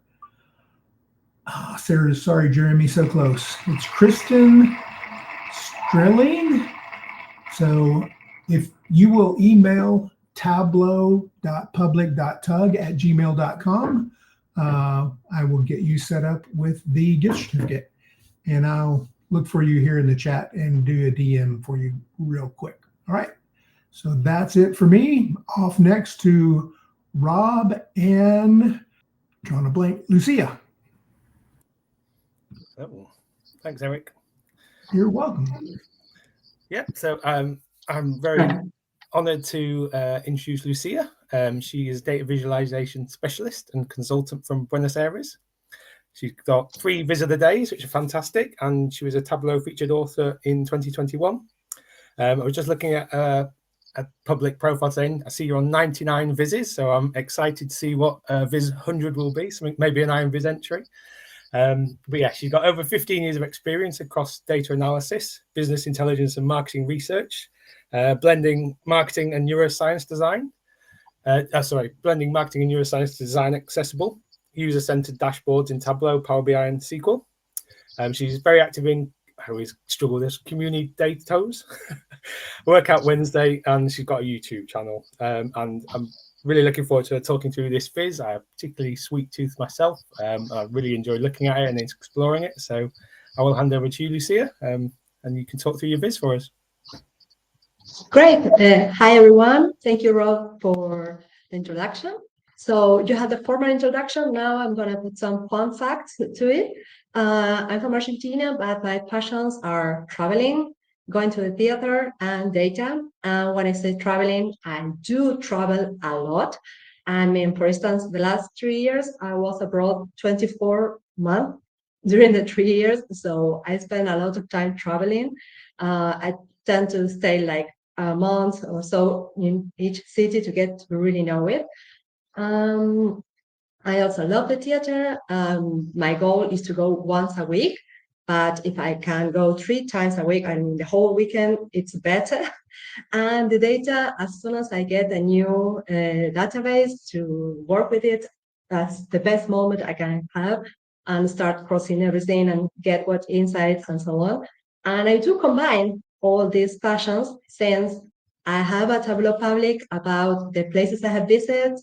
Oh, sorry, Jeremy, so close. It's Kristen Strilling. So if you will email tableau.public.tug@gmail.com, I will get you set up with the gift certificate. And I'll look for you here in the chat and do a DM for you real quick. All right. So that's it for me. Off next to Rob and drawing a blank, Lucia. Oh, thanks, Eric. You're welcome. Yeah, so I'm very honored to introduce Lucia. She is data visualization specialist and consultant from Buenos Aires. She's got 3 Viz of the Days, which are fantastic, and she was a Tableau featured author in 2021. I was just looking at a public profile saying I see you're on 99 Vizes, so I'm excited to see what Viz 100 will be, something maybe an Iron Viz entry. But yeah, she's got over 15 years of experience across data analysis, business intelligence and marketing research, blending marketing and neuroscience design. Blending marketing and neuroscience to design accessible, user-centered dashboards in Tableau, Power BI and SQL. She's very active in, I always struggle with this, community datos, Workout Wednesday, and she's got a YouTube channel. And I'm really looking forward to talking through this Viz. I have particularly sweet tooth myself. I really enjoy looking at it and exploring it. So I will hand over to you, Lucia, and you can talk through your Viz for us. Great. Hi, everyone. Thank you, Rob, for the introduction. So you had the formal introduction. Now I'm going to put some fun facts to it. I'm from Argentina, but my passions are traveling, going to the theater, and data. And when I say traveling, I do travel a lot. I mean, for instance, the last 3 years, I was abroad 24 months during the 3 years. So I spend a lot of time traveling. I tend to stay like a month or so in each city to get to really know it. I also love the theater. My goal is to go once a week, but if I can go 3 times a week, I mean the whole weekend, it's better. And the data, as soon as I get a new database to work with it, that's the best moment I can have and start crossing everything and get what insights and so on. And I do combine all these passions since I have a Tableau Public about the places I have visited.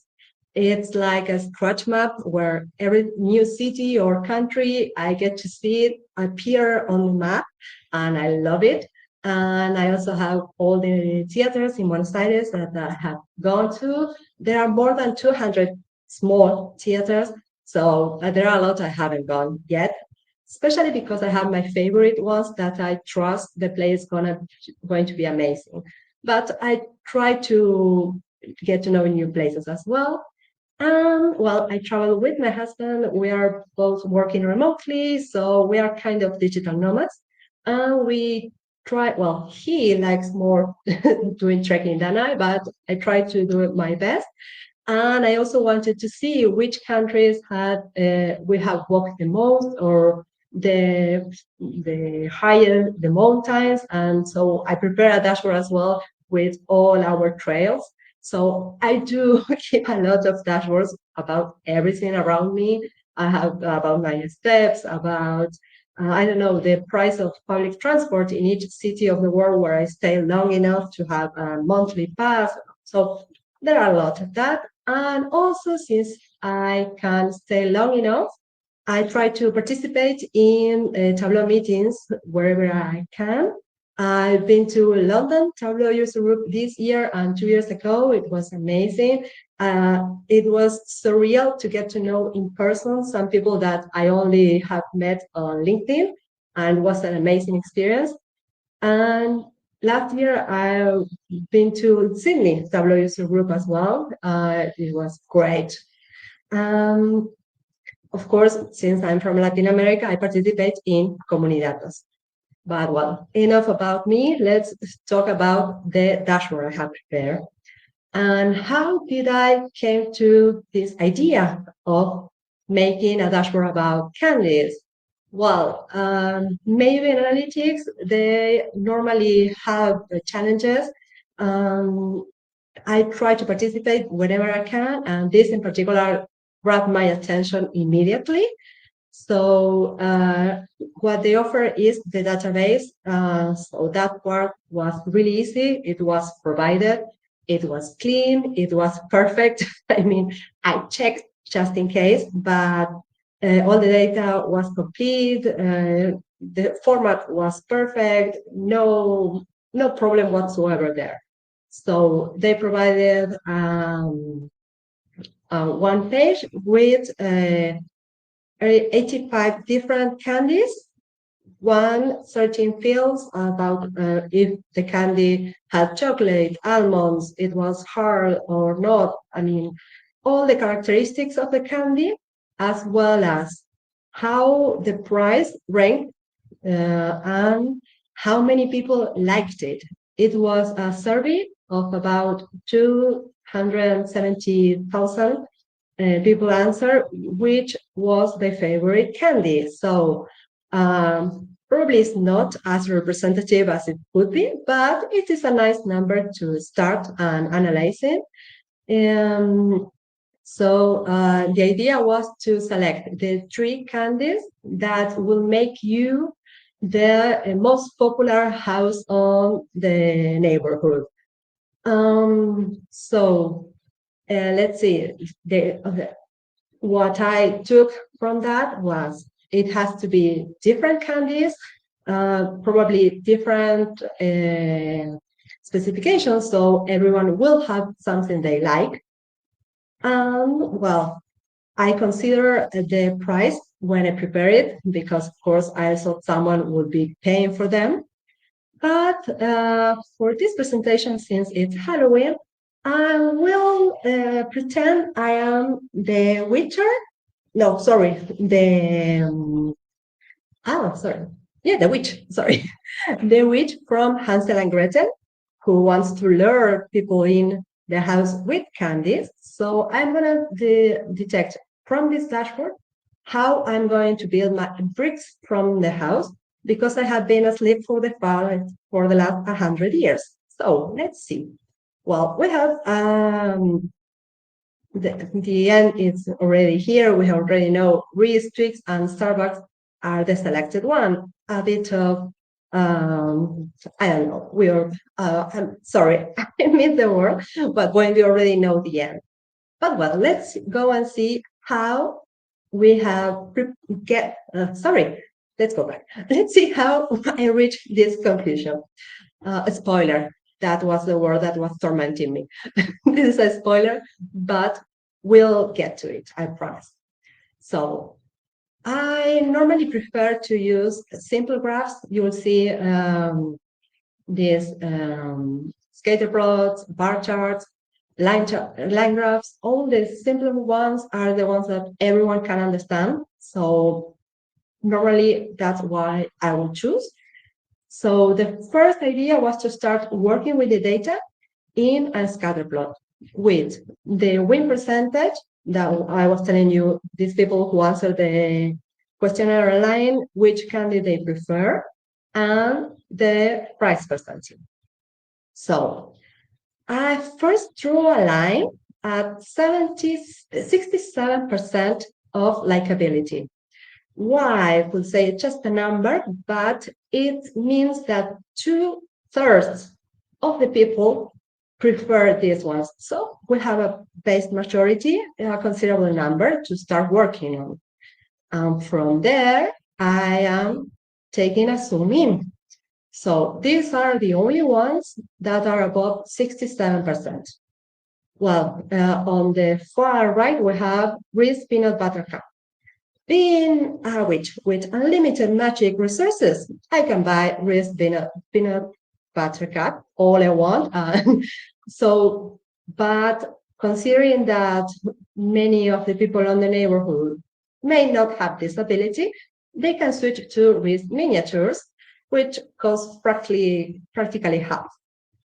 It's like a scratch map where every new city or country, I get to see it appear on the map, and I love it. And I also have all the theaters in Buenos Aires that I have gone to. There are more than 200 small theaters, so there are a lot I haven't gone yet, especially because I have my favorite ones that I trust the play is going to be amazing. But I try to get to know new places as well. Well, I travel with my husband. We are both working remotely, so we are kind of digital nomads. We try, well, he likes more doing trekking than I, but I try to do my best. And I also wanted to see which countries we have walked the most, or the higher the mountains. And so I prepare a dashboard as well with all our trails. So I do keep a lot of dashboards about everything around me. I have about my steps, about, I don't know, the price of public transport in each city of the world where I stay long enough to have a monthly pass. So there are a lot of that. And also, since I can stay long enough, I try to participate in Tableau meetings wherever I can. I've been to London Tableau user group this year and 2 years ago. It was amazing. It was surreal to get to know in person some people that I only have met on LinkedIn, and was an amazing experience. And last year I've been to Sydney Tableau user group as well. It was great. Of course, since I'm from Latin America, I participate in Comunidades. But well, enough about me. Let's talk about the dashboard I have prepared. And how did I came to this idea of making a dashboard about candies? Well, maybe analytics, they normally have challenges. I try to participate whenever I can, and this in particular grabbed my attention immediately. So what they offer is the database. So that part was really easy. It was provided. It was clean. It was perfect. I mean, I checked just in case, but all the data was complete. The format was perfect. No problem whatsoever there. So they provided one page with 85 different candies, 13 fields about if the candy had chocolate, almonds, it was hard or not. I mean, all the characteristics of the candy, as well as how the price ranked and how many people liked it. It was a survey of about 270,000 people answer which was their favorite candy. So probably it's not as representative as it could be, but it is a nice number to start and analyzing. So the idea was to select the 3 candies that will make you the most popular house on the neighborhood. So let's see. What I took from that was it has to be different candies, probably different specifications, so everyone will have something they like. Well, I consider the price when I prepare it, because of course I thought someone would be paying for them. But for this presentation, since it's Halloween, I will pretend I am the Witcher. No, sorry, the the witch. Sorry, the witch from Hansel and Gretel, who wants to lure people in the house with candies. So I'm gonna detect from this dashboard how I'm going to build my bricks from the house, because I have been asleep for the last 100 years. So let's see. Well, we have the end is already here. We already know Reese, Twix, and Starbucks are the selected one. A bit of I don't know. I'm sorry, I missed the word, but when we already know the end. But well, let's go and see how we have let's go back. Let's see how I reached this conclusion. A spoiler, that was the word that was tormenting me. This is a spoiler, but we'll get to it, I promise. So I normally prefer to use simple graphs. You will see these scatter plots, bar charts, line graphs. All the simpler ones are the ones that everyone can understand. So normally that's why I will choose. So the first idea was to start working with the data in a scatter plot with the win percentage that I was telling you, these people who answer the questionnaire online, which candidate they prefer, and the price percentage. So I first drew a line at 67% of likability. Why? I would say just a number, but it means that 2/3 of the people prefer these ones. So we have a vast majority, a considerable number to start working on. And from there, I am taking a zoom in. So these are the only ones that are above 67%. Well, on the far right, we have Reese Peanut Butter Cup. Being rich with unlimited magic resources, I can buy Reese Peanut Butter Cup all I want. But considering that many of the people on the neighborhood may not have this ability, they can switch to Reese miniatures, which cost practically half.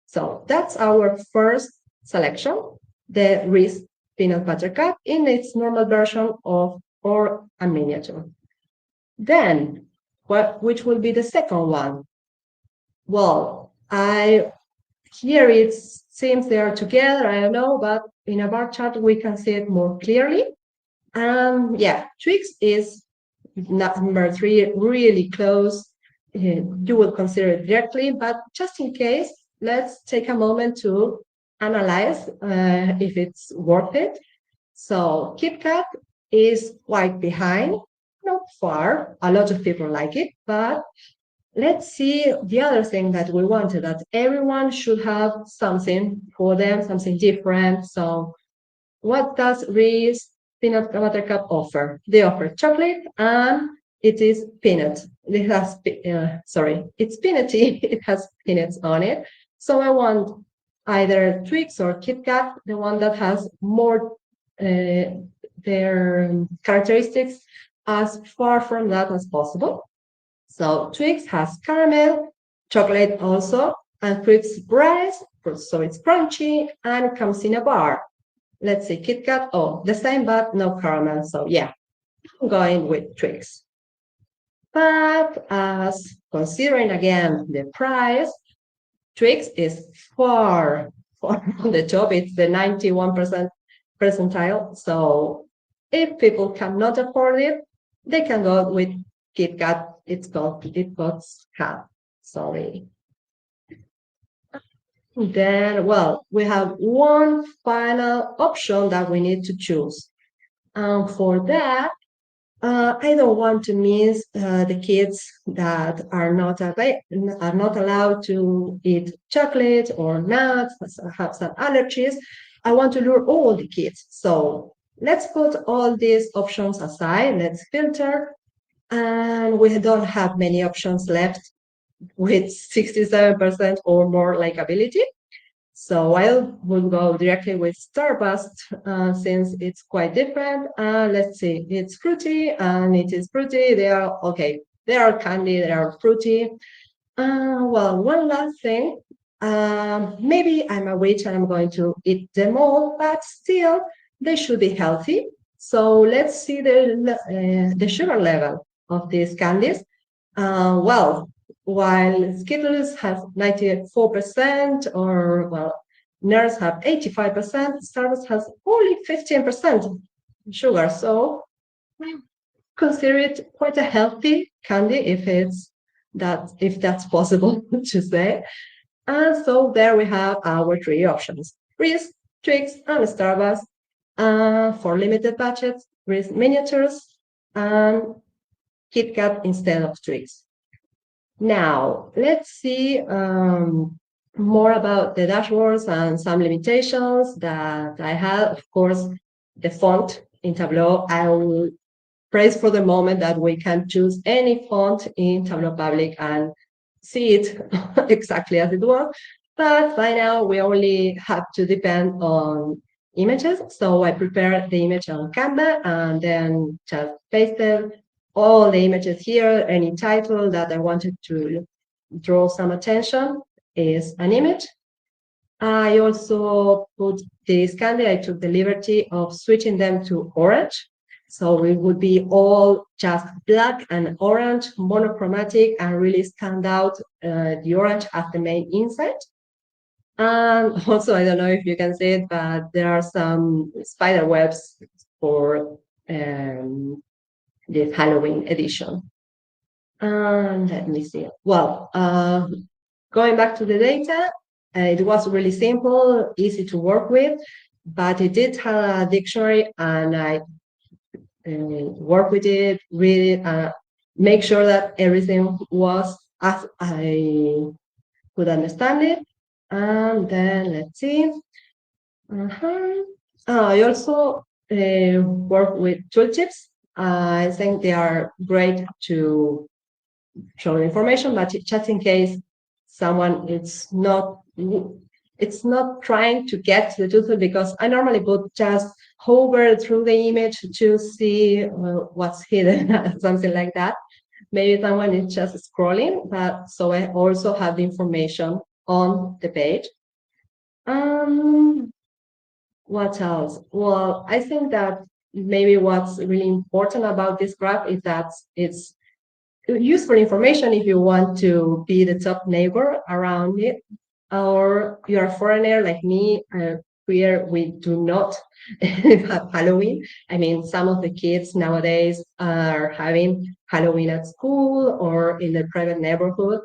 So that's our first selection, the Reese Peanut Butter Cup in its normal version or a miniature. Then, which will be the second one? Well, here it seems they are together, I don't know, but in a bar chart we can see it more clearly. Yeah, Twix is number 3, really close. You will consider it directly, but just in case, let's take a moment to analyze if it's worth it. So KitKat is quite behind, not far. A lot of people like it, but let's see the other thing that we wanted, that everyone should have something for them, something different. So what does Reese Peanut Butter Cup offer? They offer chocolate and it is peanut. It has, it's peanutty. It has peanuts on it. So I want either Twix or KitKat, the one that has more their characteristics as far from that as possible. So Twix has caramel, chocolate also, and fruits rice, so it's crunchy and comes in a bar. Let's see, KitKat, the same, but no caramel. So yeah, I'm going with Twix. But as considering again the price, Twix is far on the top. It's the 91% percentile. So if people cannot afford it, they can go with KitKat. It costs half. Sorry. Then, well, we have one final option that we need to choose. And for that, I don't want to miss the kids that are not allowed to eat chocolate or nuts, have some allergies. I want to lure all the kids. So let's put all these options aside. Let's filter. And we don't have many options left with 67% or more likability. So I will go directly with Starburst since it's quite different. Let's see, it's fruity and it is fruity. They are okay. They are candy. They are fruity. Well, one last thing. Maybe I'm a witch and I'm going to eat them all, but still they should be healthy. So let's see the sugar level of these candies. Well, while Skittles has 94% or, well, Nerds have 85%, Starburst has only 15% sugar. So consider it quite a healthy candy if that's possible to say. And so there we have our 3 options: Reese, Twix, and Starburst. For limited budgets, Reese miniatures and KitKat instead of Twix. Now, let's see more about the dashboards and some limitations that I have. Of course, the font in Tableau, I will praise for the moment that we can choose any font in Tableau Public and see it exactly as it was. But by now, we only have to depend on images. So I prepared the image on Canva and then just pasted all the images here. Any title that I wanted to draw some attention is an image. I also put this candy, I took the liberty of switching them to orange. So it would be all just black and orange, monochromatic, and really stand out the orange as the main insight. And also, I don't know if you can see it, but there are some spider webs for this Halloween edition. And let me see. Well, going back to the data, It was really simple, easy to work with, but it did have a dictionary, and I work with it, read it, make sure that everything was as I could understand it. And then let's see. I also work with tooltips. I think they are great to show information, but just in case someone it's not trying to get to the tooltip, because I normally would just hover through the image to see what's hidden, something like that. Maybe someone is just scrolling, but so I also have the information on the page. What else? Well, I think that maybe what's really important about this graph is that it's useful information if you want to be the top neighbor around it, or you're a foreigner like me. Here we do not have Halloween. I mean, some of the kids nowadays are having Halloween at school or in the private neighborhood,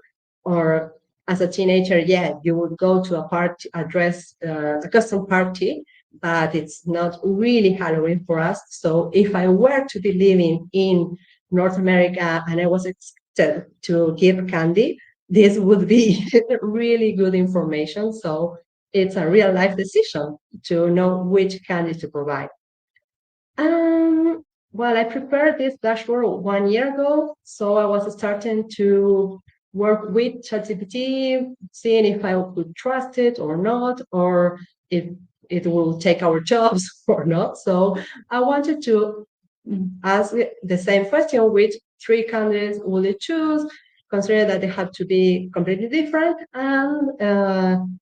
or as a teenager, yeah, you would go to a party, a custom party, but it's not really Halloween for us. So if I were to be living in North America and I was expected to give candy, this would be really good information. So it's a real life decision to know which candy to provide. Well, I prepared this dashboard 1 year ago, so I was starting to work with ChatGPT, seeing if I could trust it or not, or if it will take our jobs or not. So I wanted to ask the same question: which 3 candies would you choose, consider that they have to be completely different, and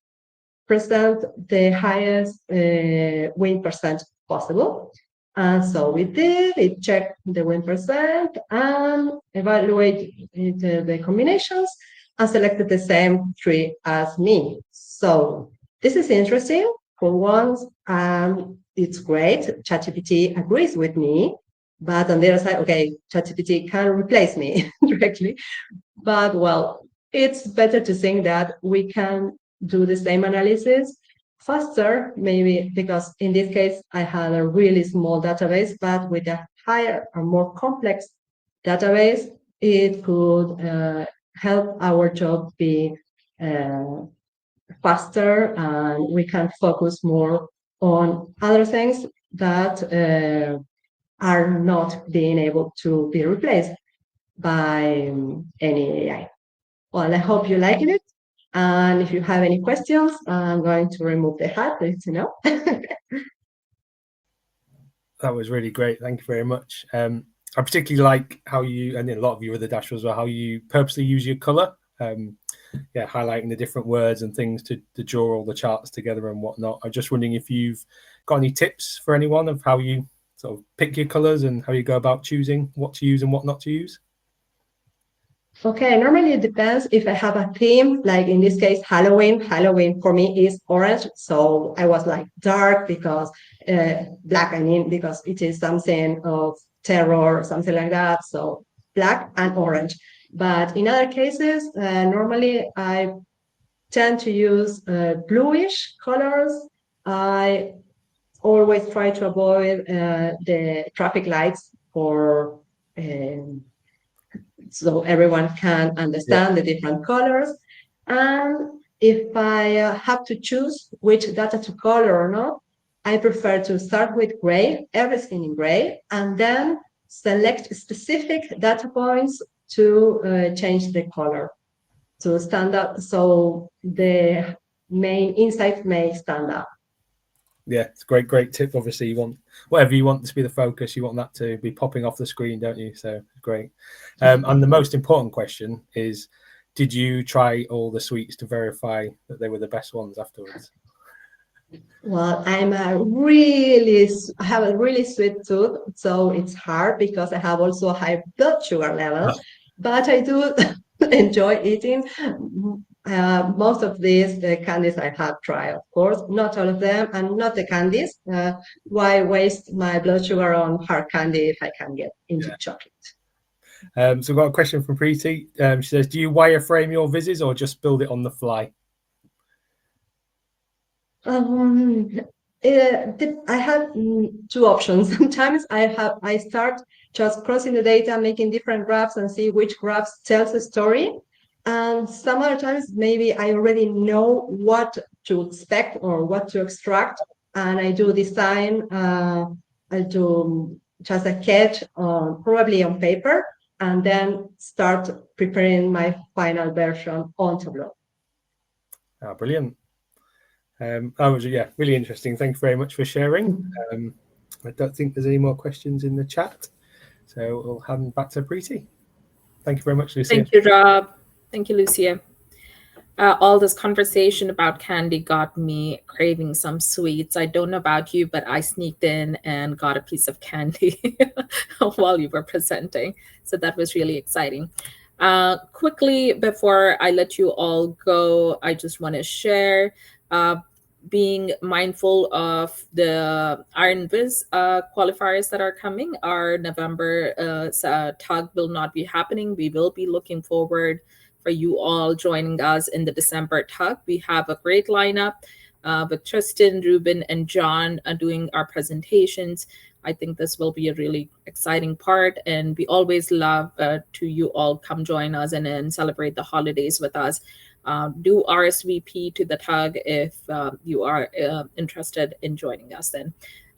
present the highest win percent possible. And so we did, it checked the win percent and evaluated the combinations and selected the same 3 as me. So this is interesting. For once, it's great. ChatGPT agrees with me. But on the other side, okay, ChatGPT can replace me directly. But well, it's better to think that we can do the same analysis faster, maybe, because in this case, I had a really small database, but with a higher or more complex database, it could help our job be faster, and we can focus more on other things that are not being able to be replaced by any AI. Well, I hope you like it. And if you have any questions, I'm going to remove the hat, let you know. That was really great. Thank you very much. I particularly like how you, and a lot of you other dashboards as well, how you purposely use your color. Yeah, highlighting the different words and things to draw all the charts together and whatnot. I'm just wondering if you've got any tips for anyone of how you sort of pick your colors and how you go about choosing what to use and what not to use. Okay, normally it depends if I have a theme, like in this case, Halloween. Halloween for me is orange. So I was like dark because, black, I mean, because it is something of terror or something like that. So black and orange. But in other cases, normally I tend to use bluish colors. I always try to avoid the traffic lights for so everyone can understand the different colors. And if I have to choose which data to color or not, I prefer to start with gray, everything in gray, and then select specific data points to change the color to stand up, so the main insight may stand up. Yeah, it's a great tip. Obviously, you want whatever you want to be the focus, you want that to be popping off the screen, don't you? So great. And the most important question is, did you try all the sweets to verify that they were the best ones afterwards? Well, I have a really sweet tooth, so it's hard because I have also a high blood sugar level, but I do enjoy eating most of these candies I have tried. Of course, not all of them, and not the candies. Why waste my blood sugar on hard candy if I can get into chocolate? So we've got a question from Preeti. She says, do you wireframe your vises or just build it on the fly? I have two options. Sometimes I start just crossing the data, making different graphs and see which graphs tells a story. And some other times maybe I already know what to expect or what to extract, and I do design. I do just a sketch, probably on paper, and then start preparing my final version on Tableau. Brilliant. That was really interesting. Thank you very much for sharing. I don't think there's any more questions in the chat, so we'll hand back to Preeti. Thank you very much, Lucia. Thank you, Rob. Thank you, Lucia. All this conversation about candy got me craving some sweets. I don't know about you, but I sneaked in and got a piece of candy while you were presenting. So that was really exciting. Quickly, before I let you all go, I just want to share being mindful of the Iron Viz qualifiers that are coming. Our November TUG will not be happening. We will be looking forward for you all joining us in the December TUG. We have a great lineup with Tristan, Ruben, and John doing our presentations. I think this will be a really exciting part, and we always love to you all come join us and celebrate the holidays with us. Do RSVP to the TUG if you are interested in joining us then.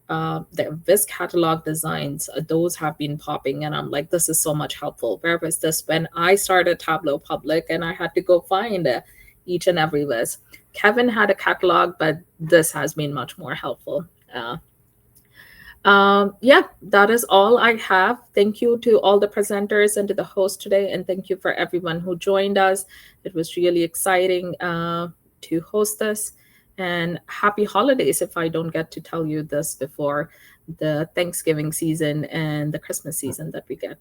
The Viz catalog designs, those have been popping, and I'm like, this is so much helpful. Where was this when I started Tableau Public and I had to go find each and every Viz? Kevin had a catalog, but this has been much more helpful. That is all I have. Thank you to all the presenters and to the host today, and thank you for everyone who joined us. It was really exciting to host this. And happy holidays if I don't get to tell you this before the Thanksgiving season and the Christmas season that we get.